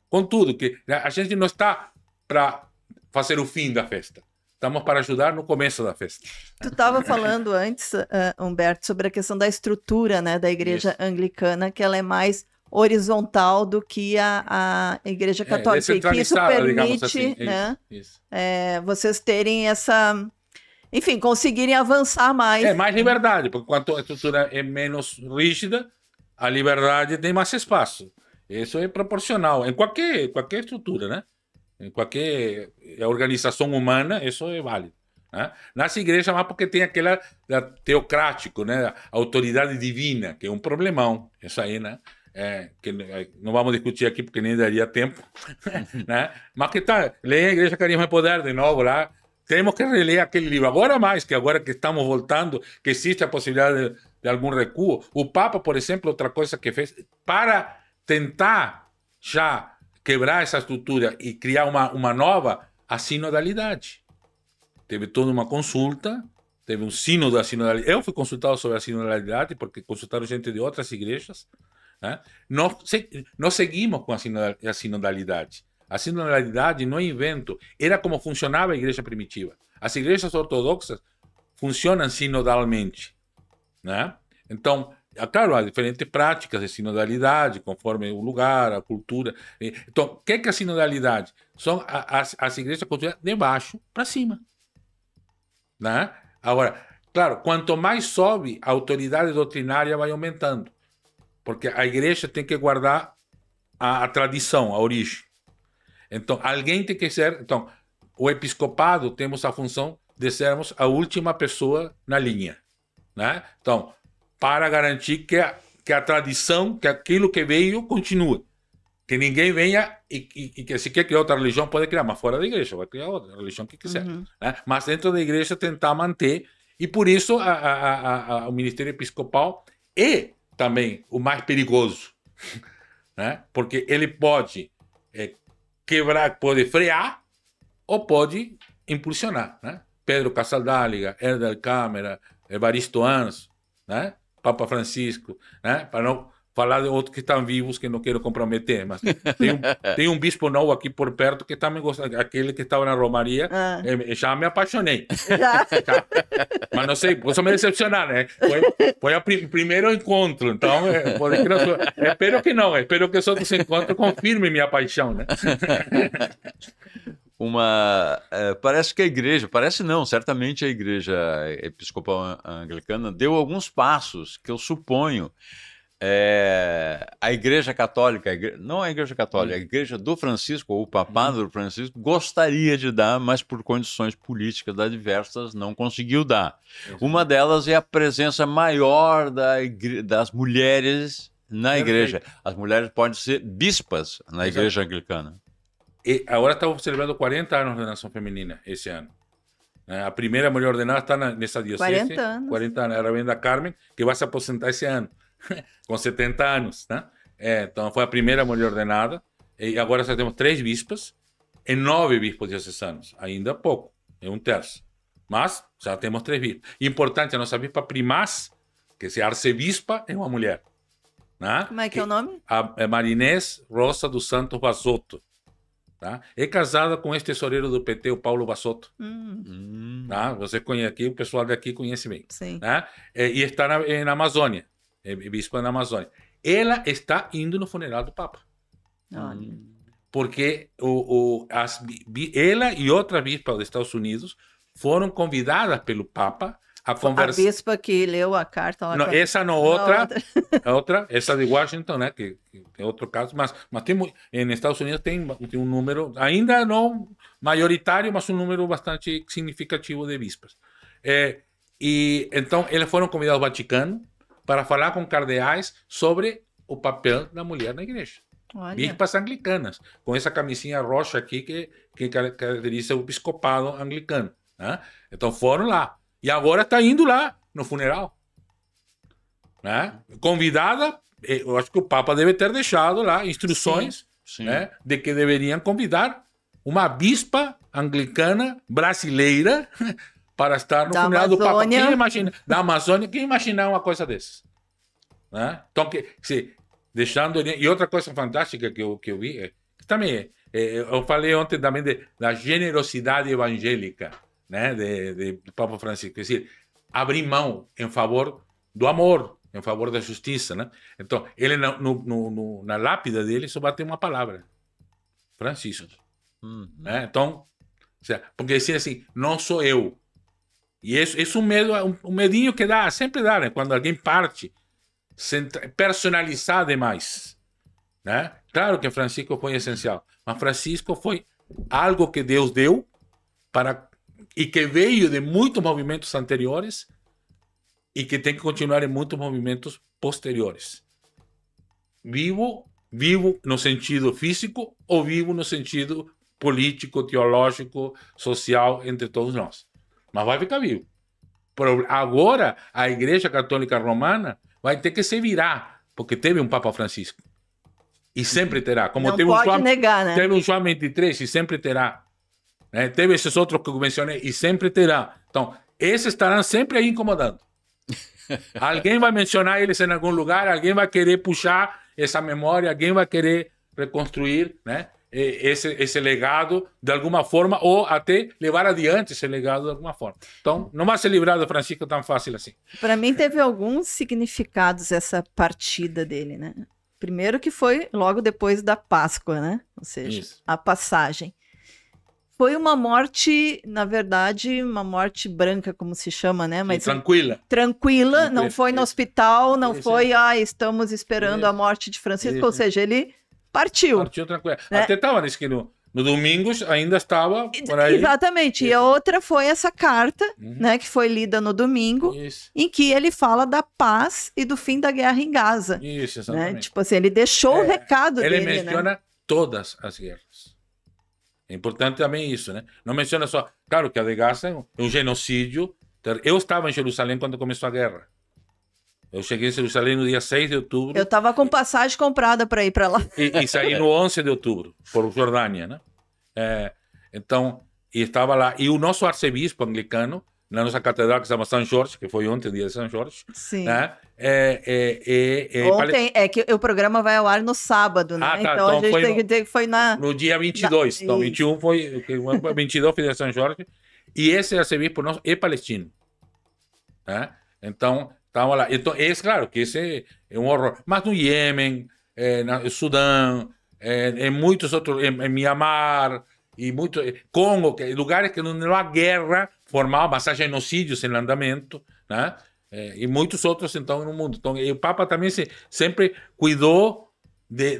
Contudo, que a gente não está para fazer o fim da festa. Estamos para ajudar no começo da festa. Tu estava falando antes, Humberto, sobre a questão da estrutura, né, da igreja anglicana, que ela é mais horizontal do que a igreja católica. E que isso permite, assim, né, vocês terem essa... Enfim, conseguirem avançar mais. Mais liberdade, porque quanto a estrutura é menos rígida, a liberdade tem mais espaço. Isso é proporcional em qualquer estrutura, né? Em qualquer organização humana, isso é válido. Né? Nas igrejas, mas porque tem aquela teocrático, né? A autoridade divina, que é um problemão. Isso aí, né? Que não vamos discutir aqui porque nem daria tempo. Né? Mas que tá, leia a Igreja Carisma e Poder de novo lá. Temos que reler aquele livro. Agora mais, que agora que estamos voltando, que existe a possibilidade de algum recuo. O Papa, por exemplo, outra coisa que fez, para tentar já quebrar essa estrutura e criar uma nova, a sinodalidade. Teve toda uma consulta, teve um sínodo da sinodalidade. Eu fui consultado sobre a sinodalidade, porque consultaram gente de outras igrejas. Né? Nós seguimos com a sinodalidade. A sinodalidade não é invento. Era como funcionava a igreja primitiva. As igrejas ortodoxas funcionam sinodalmente, né? Então, claro, há diferentes práticas de sinodalidade, conforme o lugar, a cultura. Então, o que é a sinodalidade? São as igrejas construídas de baixo para cima, né? Agora, claro, quanto mais sobe, a autoridade doutrinária vai aumentando, porque a igreja tem que guardar a tradição, a origem. Então, alguém tem que ser... Então, o episcopado temos a função de sermos a última pessoa na linha, né? Então, para garantir que a tradição, que aquilo que veio, continue. Que ninguém venha e que se quer criar outra religião, pode criar, mas fora da igreja, vai criar outra religião que quiser. Né? Mas dentro da igreja tentar manter, e por isso o ministério episcopal é também o mais perigoso, né? Porque ele pode quebrar, pode frear ou pode impulsionar, né? Pedro Casaldáliga, Herdel Câmara, Evaristo Ans, né? Papa Francisco, né? Para não falar de outros que estão vivos que não quero comprometer, mas tem um bispo novo aqui por perto que também gosta, aquele que estava na Romaria, já me apaixonei. Já. Mas não sei, posso me decepcionar, né? Foi o primeiro encontro, então espero que os outros encontros confirmem minha paixão, né? Parece que a igreja, parece não, certamente a igreja episcopal anglicana deu alguns passos que eu suponho a igreja católica, não a igreja católica, a igreja do Francisco, ou o papado do Francisco, gostaria de dar, mas por condições políticas adversas não conseguiu dar. Uma delas é a presença maior das mulheres na igreja. As mulheres podem ser bispas na igreja anglicana. E agora estamos celebrando 40 anos de ordenação feminina esse ano. A primeira mulher ordenada está nessa diocese. 40 anos. 40 anos. A Reverenda Carmen, que vai se aposentar esse ano, com 70 anos. Né? Então, foi a primeira mulher ordenada. E agora já temos 3 bispas e 9 bispos diocesanos. Ainda pouco, é um terço. Mas já temos 3 bispas. Importante, a nossa bispa primaz, que é arcebispa, é uma mulher. Né? Como é que é o nome? A Marinês Rosa dos Santos Bassotto. Tá? É casada com esse tesoureiro do PT, o Paulo Bassotto. Tá? Você conhece aqui, o pessoal daqui conhece bem. Sim. Tá? E está na Amazônia, é bispa na Amazônia. Ela está indo no funeral do Papa. Porque ela e outra bispa dos Estados Unidos foram convidadas pelo Papa a conversar. A bispa que leu a carta lá. Não, essa não, outra, essa de Washington, né, que é outro caso, mas tem, nos Estados Unidos tem um número, ainda não maioritário, mas um número bastante significativo de bispas. E então eles foram convidados ao Vaticano para falar com cardeais sobre o papel da mulher na igreja. Olha. Bispas anglicanas, com essa camisinha roxa aqui que caracteriza o episcopado anglicano. Né? Então foram lá. E agora está indo lá no funeral. Né? Convidada, eu acho que o Papa deve ter deixado lá instruções Sim. Né, de que deveriam convidar uma bispa anglicana brasileira para estar no funeral do Papa. Quem imagina, da Amazônia, quem imaginar uma coisa dessas? Né? Então, deixando... E outra coisa fantástica que eu vi, também eu falei ontem também da generosidade evangélica, né, de Papa Francisco, quer dizer, abrir mão em favor do amor, em favor da justiça, né? Então, ele na lápida dele só bateu uma palavra, Francisco. Né? Então, porque dizia assim, não sou eu. E isso é um medinho que sempre dá, né? Quando alguém parte, personalizar demais, né? Claro que Francisco foi essencial, mas Francisco foi algo que Deus deu e que veio de muitos movimentos anteriores e que tem que continuar em muitos movimentos posteriores. Vivo no sentido físico ou vivo no sentido político, teológico, social, entre todos nós. Mas vai ficar vivo. Agora, a Igreja Católica Romana vai ter que se virar, porque teve um Papa Francisco. E sempre terá. Como não pode negar, né? Teve um João 23 e sempre terá. Né? Teve esses outros que eu mencionei e sempre terá. Então, esses estarão sempre aí incomodando. Alguém vai mencionar eles em algum lugar, alguém vai querer puxar essa memória, alguém vai querer reconstruir, né? esse legado de alguma forma, ou até levar adiante esse legado de alguma forma. Então, não vai se livrar do Francisco tão fácil assim. Para mim teve alguns significados essa partida dele, né? Primeiro que foi logo depois da Páscoa, né? Ou seja, Isso. a passagem. Foi uma morte, na verdade, uma morte branca, como se chama, né? Mas Tranquila. tranquila, não foi no hospital, não Isso. foi, estamos esperando a morte de Francisco, Isso. ou seja, ele partiu. Partiu tranquila. Né? Até estava nesse que no Domingos ainda estava por aí. Exatamente. E a outra foi essa carta, né, que foi lida no domingo, Isso. em que ele fala da paz e do fim da guerra em Gaza. Isso, Né? exatamente. Tipo assim, ele deixou o recado Ele dele, menciona né? todas as guerras. É importante também isso, né? Não menciona só... Claro que a de Gaza é um genocídio. Eu estava em Jerusalém quando começou a guerra. Eu cheguei em Jerusalém no dia 6 de outubro. Eu tava com passagem comprada para ir para lá. E saí no 11 de outubro, por Jordânia, né? Então, e estava lá. E o nosso arcebispo anglicano, na nossa catedral que se chama São Jorge, que foi ontem, dia de São Jorge. Sim. Né? Ontem, é que o programa vai ao ar no sábado, né? Tá. Então a gente tem que dizer que foi no dia 22. Então, 21 foi... 22 foi de São Jorge. E esse arcebispo nosso é palestino. Né? Então, estamos lá. Então, claro que esse é um horror. Mas no Iêmen, no Sudão, em muitos outros... Em Mianmar... E muito Congo, lugares que não há guerra formal, mas há genocídios em andamento, né? E muitos outros então no mundo. Então, o Papa também sempre cuidou de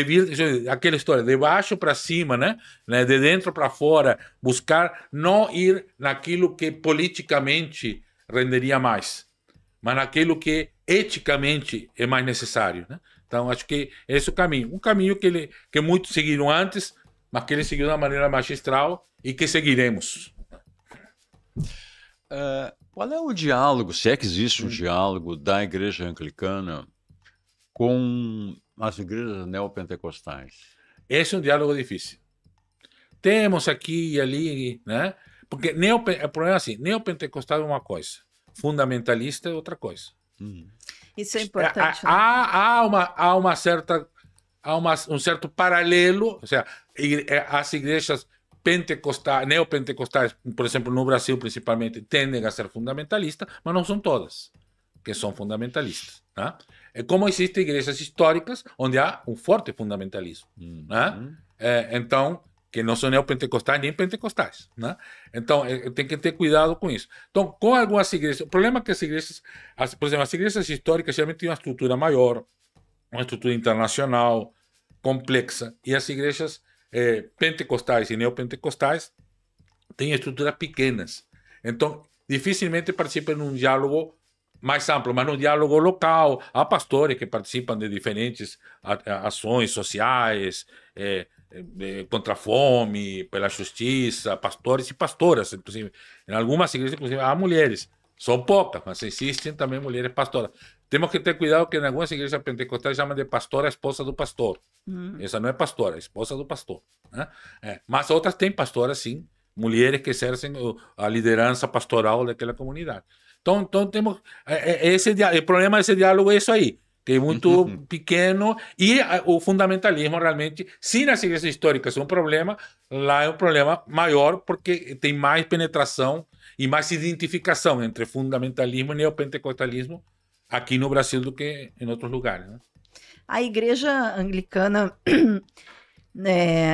vir aquela história de baixo para cima, né? De dentro para fora, buscar não ir naquilo que politicamente renderia mais, mas naquilo que eticamente é mais necessário, né? Então acho que esse é o caminho, um caminho que muitos seguiram antes, mas que ele seguiu de uma maneira magistral e que seguiremos. Qual é o diálogo, se é que existe um diálogo da igreja anglicana com as igrejas neopentecostais? Esse é um diálogo difícil. Temos aqui e ali, né? Porque o problema é assim, neopentecostal é uma coisa, fundamentalista é outra coisa. Isso é importante. Há um certo paralelo, ou seja, as igrejas pentecostais, neopentecostais, por exemplo, no Brasil principalmente, tendem a ser fundamentalistas, mas não são todas que são fundamentalistas. Né? É como existem igrejas históricas onde há um forte fundamentalismo. Né? Então, que não são neopentecostais nem pentecostais. Né? Então, tem que ter cuidado com isso. Então, com algumas igrejas, o problema é que as igrejas, por exemplo, as igrejas históricas geralmente têm uma estrutura maior, uma estrutura internacional complexa, e as igrejas pentecostais e neopentecostais têm estruturas pequenas. Então, dificilmente participam de um diálogo mais amplo, mas no diálogo local. Há pastores que participam de diferentes ações sociais, contra a fome, pela justiça, pastores e pastoras, inclusive. Em algumas igrejas, inclusive, há mulheres. São poucas, mas existem também mulheres pastoras. Temos que ter cuidado que em algumas igrejas pentecostais chamam de pastora a esposa do pastor. Essa não é pastora, é a esposa do pastor. Né? Mas outras têm pastoras, sim, mulheres que exercem a liderança pastoral daquela comunidade. Então temos o problema desse diálogo é isso aí, que é muito pequeno, e o fundamentalismo realmente, se nas igrejas históricas é um problema, lá é um problema maior, porque tem mais penetração e mais identificação entre fundamentalismo e neopentecostalismo aqui no Brasil do que em outros lugares. Né? A igreja anglicana,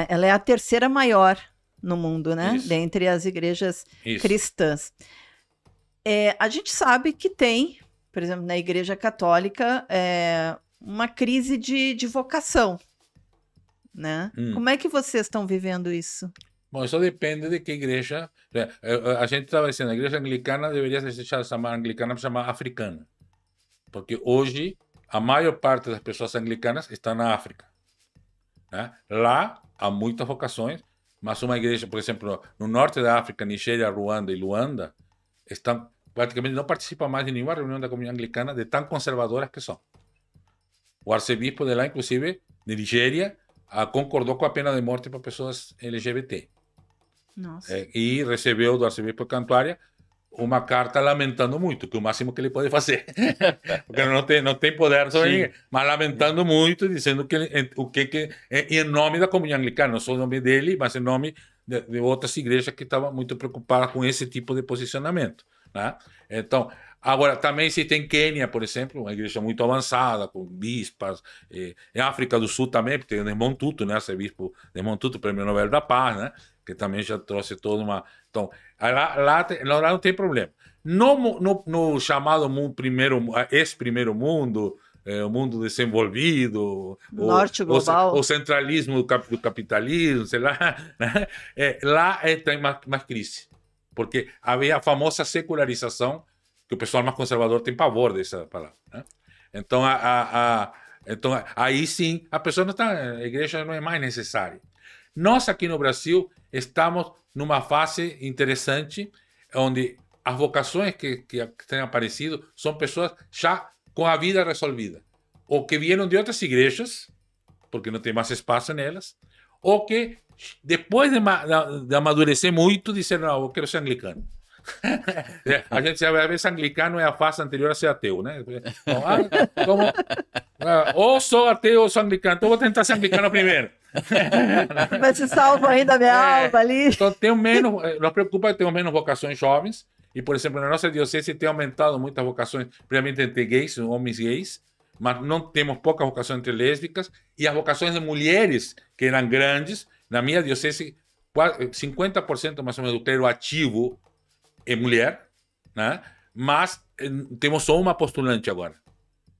ela é a terceira maior no mundo, né? Isso. Dentre as igrejas Isso. cristãs. A gente sabe que tem, por exemplo, na igreja católica, uma crise de vocação, né? Como é que vocês estão vivendo isso? Bom, isso depende de que igreja... A gente estava dizendo, a igreja anglicana deveria se chamar anglicana para chamar africana. Porque hoje a maior parte das pessoas anglicanas está na África. Né? Lá há muitas vocações, mas uma igreja, por exemplo, no norte da África, Nigéria, Ruanda e Luanda, praticamente não participam mais de nenhuma reunião da comunidade anglicana, de tão conservadoras que são. O arcebispo de lá, inclusive, de Nigéria, concordou com a pena de morte para pessoas LGBT. Nossa. E recebeu do arcebispo de Cantuária uma carta lamentando muito, que é o máximo que ele pode fazer. Porque não tem poder sobre ninguém, mas lamentando muito, dizendo que em nome da comunhão anglicana, não só em nome dele, mas em nome de outras igrejas que estavam muito preocupadas com esse tipo de posicionamento, né? Então, agora, também se tem Quênia, por exemplo, uma igreja muito avançada, com bispas. Em África do Sul também, porque tem o Desmond Tutu, né? Esse bispo Desmond Tutu, Prêmio Nobel da Paz, né? Que também já trouxe toda uma... Então, lá não tem problema. No chamado ex-primeiro mundo, o mundo desenvolvido, Norte global, o centralismo do capitalismo, sei lá, né? Lá tem mais crise, porque havia a famosa secularização, que o pessoal mais conservador tem pavor dessa palavra, né? Então, então, aí sim, a igreja não é mais necessária. Nós aqui no Brasil estamos numa fase interessante, onde as vocações que têm aparecido são pessoas já com a vida resolvida, ou que vieram de outras igrejas, porque não tem mais espaço nelas, ou que depois de amadurecer muito, disseram, não, eu quero ser anglicano. A gente sabe, às vezes anglicano é a fase anterior a ser ateu, né? Ou sou ateu ou sou anglicano, então vou tentar ser anglicano primeiro. Mas se salva ainda a minha alma ali. Então, nos preocupa que temos menos vocações jovens, e, por exemplo, na nossa diocese tem aumentado muitas vocações, primeiramente entre gays, homens gays, mas não temos poucas vocações entre lésbicas, e as vocações de mulheres, que eram grandes, na minha diocese, 50% mais ou menos do clero ativo é mulher, né? Mas temos só uma postulante agora.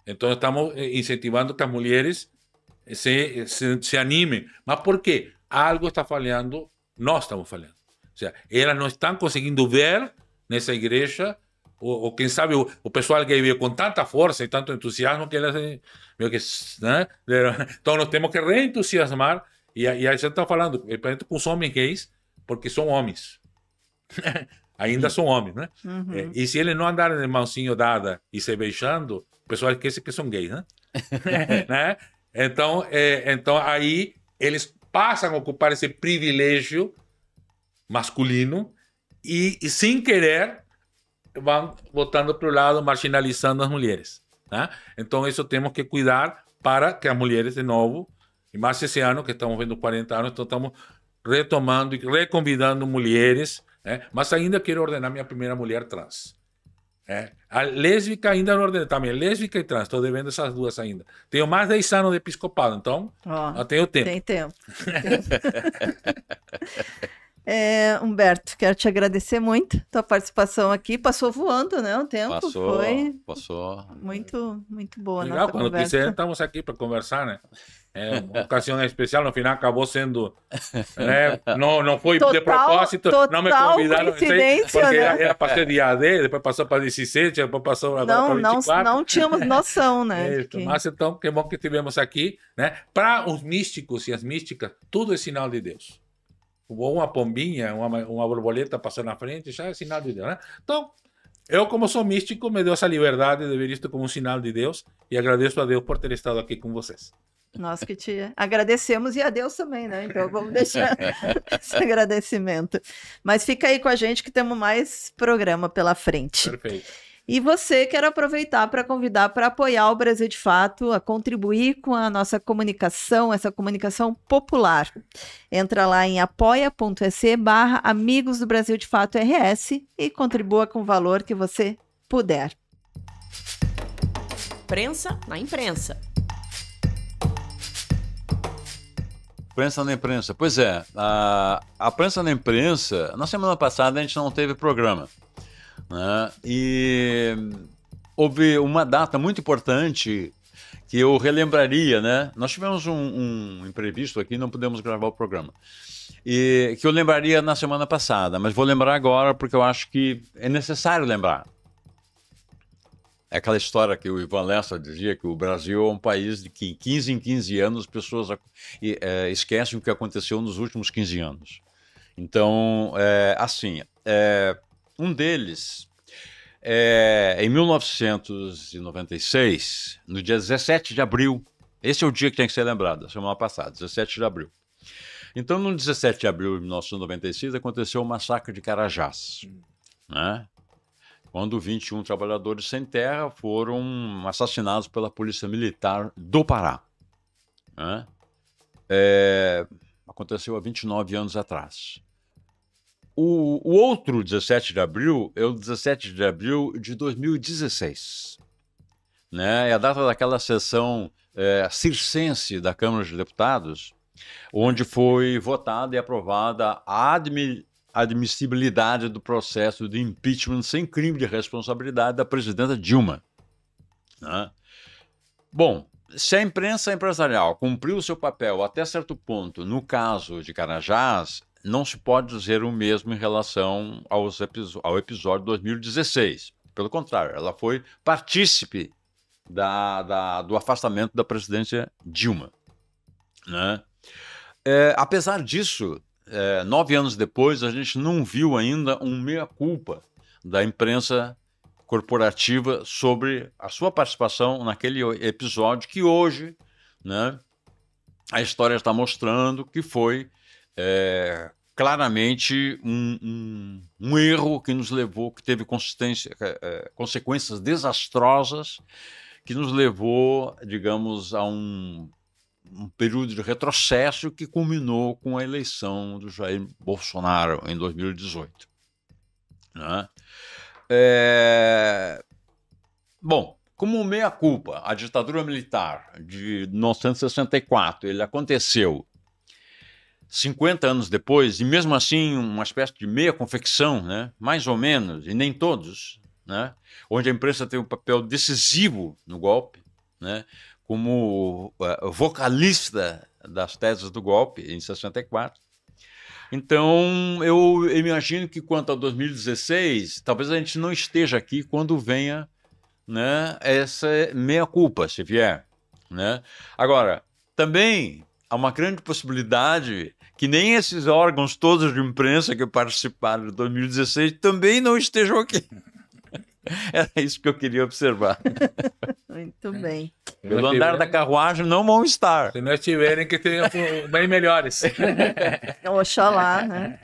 Então, estamos incentivando que as mulheres se animem. Mas por quê? Algo está falhando, nós estamos falhando. Ou seja, elas não estão conseguindo ver nessa igreja, ou quem sabe o pessoal que veio com tanta força e tanto entusiasmo que elas... né? Então, nós temos que reentusiasmar, e a gente está falando, com os homens gays, porque são homens. Ainda são homens, né? Uhum. E se eles não andarem de mãozinha dada e se beijando, o pessoal esquece que são gays, né? Né? Então, aí eles passam a ocupar esse privilégio masculino e sem querer, vão botando para o lado, marginalizando as mulheres, né? Então, isso temos que cuidar para que as mulheres, de novo, e mais esse ano, que estamos vendo 40 anos, então estamos retomando e reconvidando mulheres, né? Mas ainda quero ordenar minha primeira mulher trans. A lésbica ainda não ordenei também, lésbica e trans, estou devendo essas duas ainda. Tenho mais de 10 anos de episcopado, então eu tenho tempo. Tem tempo. Humberto, quero te agradecer muito tua participação aqui. Passou voando, né? O tempo passou. Muito, muito boa. Legal, nossa quando conversa. quiser, estamos aqui para conversar, né? É uma ocasião especial, no final acabou sendo, né? Não foi de propósito, não me convidaram, porque né? era para ser dia 10, depois passou para 17, depois passou agora para 24. Não tínhamos noção, né? Mas então, que bom que estivemos aqui, né? Para os místicos e as místicas, tudo é sinal de Deus. Uma pombinha, uma borboleta passando na frente, já é sinal de Deus, né? Então, eu, como sou místico, me deu essa liberdade de ver isto como um sinal de Deus e agradeço a Deus por ter estado aqui com vocês. Nós que te agradecemos e a Deus também, né? Então vamos deixar esse agradecimento. Mas fica aí com a gente que temos mais programa pela frente. Perfeito. E você, quero aproveitar para convidar para apoiar o Brasil de Fato, a contribuir com a nossa comunicação, essa comunicação popular. Entra lá em apoia.se/Amigos do Brasil de Fato RS e contribua com o valor que você puder. Prensa na imprensa. Prensa na imprensa. Pois é, a prensa na imprensa, na semana passada a gente não teve programa, né? E houve uma data muito importante que eu relembraria, né? Nós tivemos um imprevisto aqui, não pudemos gravar o programa, e que eu lembraria na semana passada, mas vou lembrar agora porque eu acho que é necessário lembrar. É aquela história que o Ivan Lessa dizia que o Brasil é um país de que 15 em 15 anos as pessoas esquecem o que aconteceu nos últimos 15 anos. Então, um deles, em 1996, no dia 17 de abril, esse é o dia que tem que ser lembrado, a semana passada, 17 de abril. Então, no 17 de abril de 1996, aconteceu o massacre de Carajás, né? quando 21 trabalhadores sem terra foram assassinados pela Polícia Militar do Pará, né? Aconteceu há 29 anos atrás. O outro 17 de abril é o 17 de abril de 2016, né? É a data daquela sessão circense da Câmara de Deputados, onde foi votada e aprovada a admissibilidade do processo de impeachment sem crime de responsabilidade da presidenta Dilma, né? Bom, se a imprensa empresarial cumpriu o seu papel até certo ponto no caso de Carajás, não se pode dizer o mesmo em relação ao episódio de 2016. Pelo contrário, ela foi partícipe do afastamento da presidente Dilma, né? Apesar disso, 9 anos depois, a gente não viu ainda um meia-culpa da imprensa corporativa sobre a sua participação naquele episódio que hoje, né, a história está mostrando que foi claramente um erro que nos levou, que teve consequências desastrosas, que nos levou, digamos, a um período de retrocesso que culminou com a eleição do Jair Bolsonaro em 2018, né? Bom, como meia-culpa, a ditadura militar de 1964, ele aconteceu 50 anos depois, e mesmo assim uma espécie de meia-confecção, né? Mais ou menos, e nem todos, né? Onde a imprensa teve um papel decisivo no golpe, né? Como vocalista das teses do golpe em 64. Então, eu imagino que quanto a 2016, talvez a gente não esteja aqui quando venha, né, essa meia-culpa, se vier, né? Agora, também há uma grande possibilidade que nem esses órgãos todos de imprensa que participaram de 2016 também não estejam aqui. Era isso que eu queria observar. Muito bem. Pelo andar da carruagem não vão estar. Se não estiverem, que tenham bem melhores. Oxalá, né?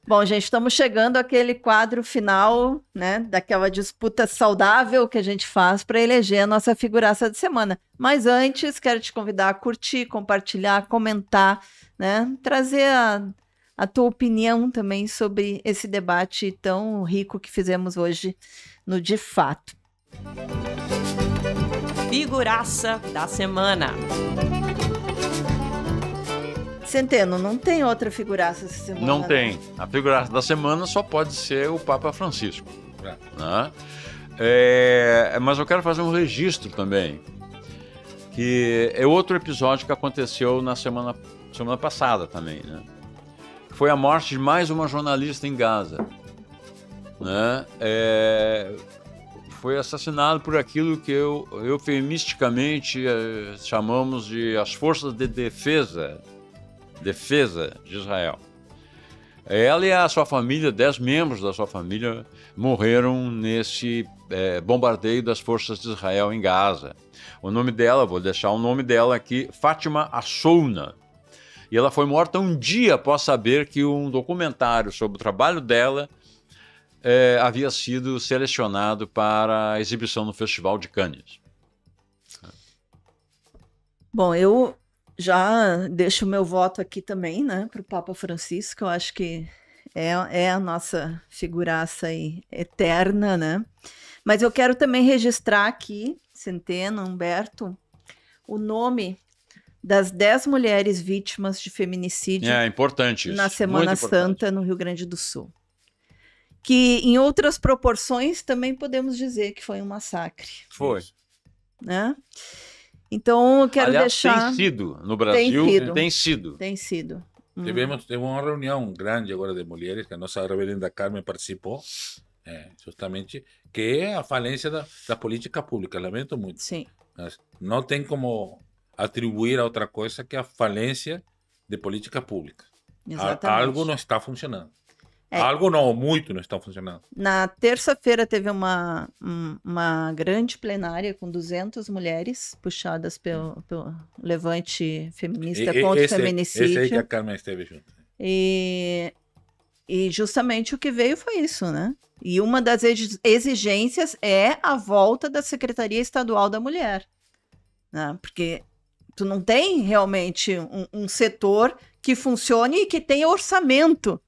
Bom, gente, estamos chegando àquele quadro final, né? Daquela disputa saudável que a gente faz para eleger a nossa figuraça de semana. Mas antes, quero te convidar a curtir, compartilhar, comentar, né? Trazer a tua opinião também sobre esse debate tão rico que fizemos hoje no De Fato. Figuraça da semana. Centeno, não tem outra figuraça essa semana? Não tem. A figuraça da semana só pode ser o Papa Francisco, né? Mas eu quero fazer um registro também, que é outro episódio que aconteceu na semana passada também, né? Foi a morte de mais uma jornalista em Gaza, né? Foi assassinado por aquilo que eufemisticamente chamamos de as forças de defesa de Israel. Ela e a sua família, 10 membros da sua família, morreram nesse bombardeio das forças de Israel em Gaza. O nome dela, vou deixar o nome dela aqui, Fátima Assouna. E ela foi morta um dia após saber que um documentário sobre o trabalho dela havia sido selecionado para a exibição no Festival de Cannes. Bom, eu já deixo o meu voto aqui também, né, para o Papa Francisco. Eu acho que é a nossa figuraça aí eterna, né? Mas eu quero também registrar aqui, Centeno, Humberto, o nome das 10 mulheres vítimas de feminicídio importante isso. Na Semana Santa, no Rio Grande do Sul. Que, em outras proporções, também podemos dizer que foi um massacre. Foi. Né? Então, eu quero deixar... tem sido no Brasil, tem sido. Tivemos uma reunião grande agora de mulheres, que a nossa reverenda Carmen participou, justamente, que é a falência da política pública, lamento muito. Sim. Mas não tem como atribuir a outra coisa que a falência de política pública. Exatamente. Algo não está funcionando. Algo não, muito não está funcionando. Na terça-feira teve uma grande plenária com 200 mulheres puxadas pelo levante feminista contra o feminicídio. Esse aí que a Carmen esteve junto. E E justamente o que veio foi isso, né? E uma das exigências é a volta da Secretaria Estadual da Mulher, né? Porque tu não tem realmente um setor que funcione e que tenha orçamento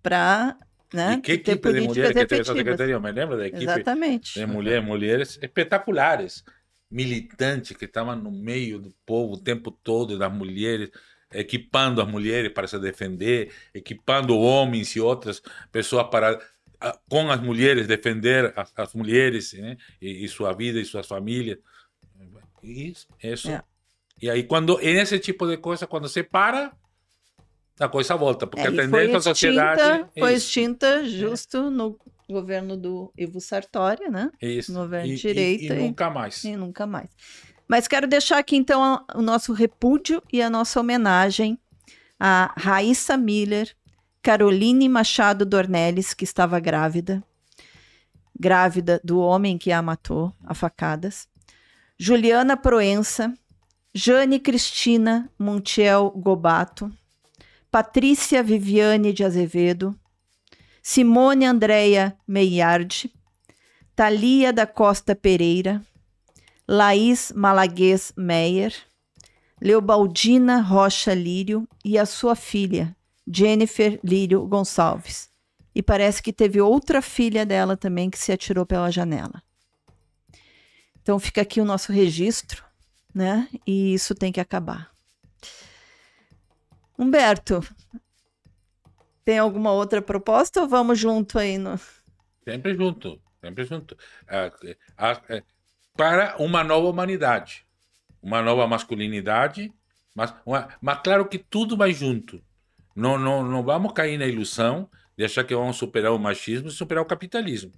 para, né, e que equipe de mulheres que teve essa secretaria? Eu me lembro da equipe Exatamente. de mulheres espetaculares, militantes que estavam no meio do povo o tempo todo, das mulheres, equipando as mulheres para se defender, equipando homens e outras pessoas para, com as mulheres, defender as mulheres, né? E sua vida e suas famílias. Isso. E aí, quando esse tipo de coisa, quando se para, a coisa volta, porque a tendência da sociedade... Foi extinta justo no governo do Ivo Sartori, né? Isso. No governo de direita. E nunca mais. E nunca mais. Mas quero deixar aqui, então, o nosso repúdio e a nossa homenagem a Raíssa Miller, Caroline Machado Dornelles, que estava grávida do homem que a matou a facadas, Juliana Proença, Jane Cristina Montiel Gobato, Patrícia Viviane de Azevedo, Simone Andréia Meilhardi, Thalia da Costa Pereira, Laís Malaguês Meyer, Leobaldina Rocha Lírio e a sua filha, Jennifer Lírio Gonçalves. E parece que teve outra filha dela também que se atirou pela janela. Então fica aqui o nosso registro, né? E isso tem que acabar. Humberto, tem alguma outra proposta ou vamos junto aí no... Sempre junto. Para uma nova humanidade, uma nova masculinidade, mas claro que tudo vai junto. Não vamos cair na ilusão de achar que vamos superar o machismo e superar o capitalismo.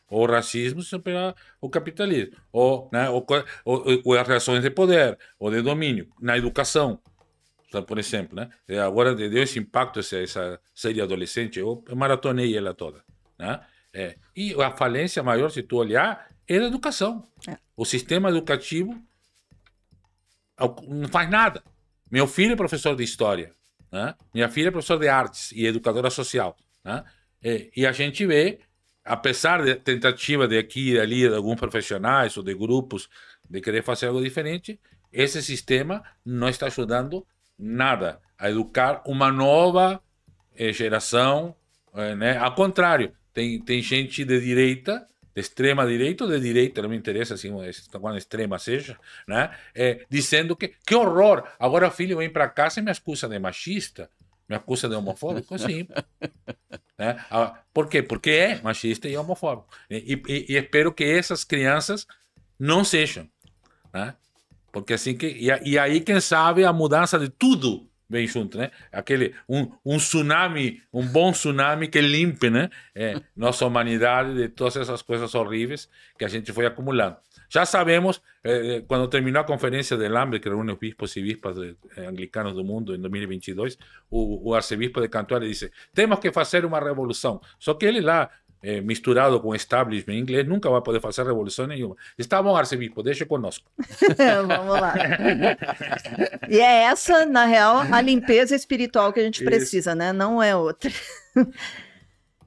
Ou o racismo e superar o capitalismo. Ou as relações de poder, ou de domínio, na educação. Por exemplo, né? Agora deu esse impacto, essa série adolescente, eu maratonei ela toda, né? E a falência maior, se tu olhar, é da educação. O sistema educativo não faz nada. Meu filho é professor de história, né? Minha filha é professora de artes e educadora social, né? E a gente vê, apesar da tentativa de aqui e ali de alguns profissionais ou de grupos de querer fazer algo diferente, esse sistema não está ajudando nada a educar uma nova geração, né? Ao contrário, tem gente de direita, de extrema direita ou de direita, não me interessa assim, quando extrema seja, né? Dizendo que horror, agora o filho vem para casa e me acusa de machista, me acusa de homofóbico, sim. Né? Por quê? Porque é machista e homofóbico. E espero que essas crianças não sejam, né? Porque assim que... E aí, quem sabe, a mudança de tudo vem junto, né? Um tsunami, um bom tsunami que limpe, né? Nossa humanidade de todas essas coisas horríveis que a gente foi acumulando. Já sabemos, quando terminou a conferência de Lambre, que reúne os bispos e bispas anglicanos do mundo em 2022, o arcebispo de Cantuária disse: temos que fazer uma revolução. Só que ele lá, misturado com o establishment inglês, nunca vai poder fazer revolução nenhuma. Está bom, arcebispo, deixa conosco. Vamos lá. E é essa, na real, a limpeza espiritual que a gente precisa, né? Não é outra.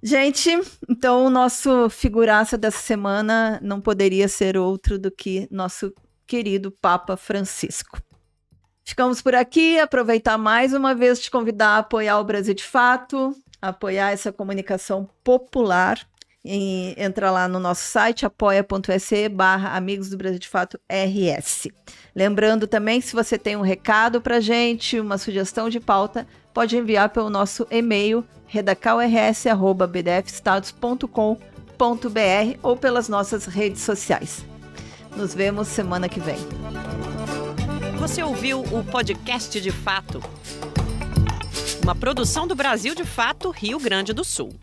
Gente, então o nosso figuraça dessa semana não poderia ser outro do que nosso querido Papa Francisco. Ficamos por aqui, aproveitar mais uma vez te convidar a apoiar o Brasil de Fato, apoiar essa comunicação popular. Entra lá no nosso site, apoia.se/Amigos do Brasil de Fato RS. Lembrando também, se você tem um recado pra gente, uma sugestão de pauta, pode enviar pelo nosso e-mail redacalrs@bdfestados.com.br ou pelas nossas redes sociais. Nos vemos semana que vem. Você ouviu o podcast de Fato, uma produção do Brasil de Fato, Rio Grande do Sul.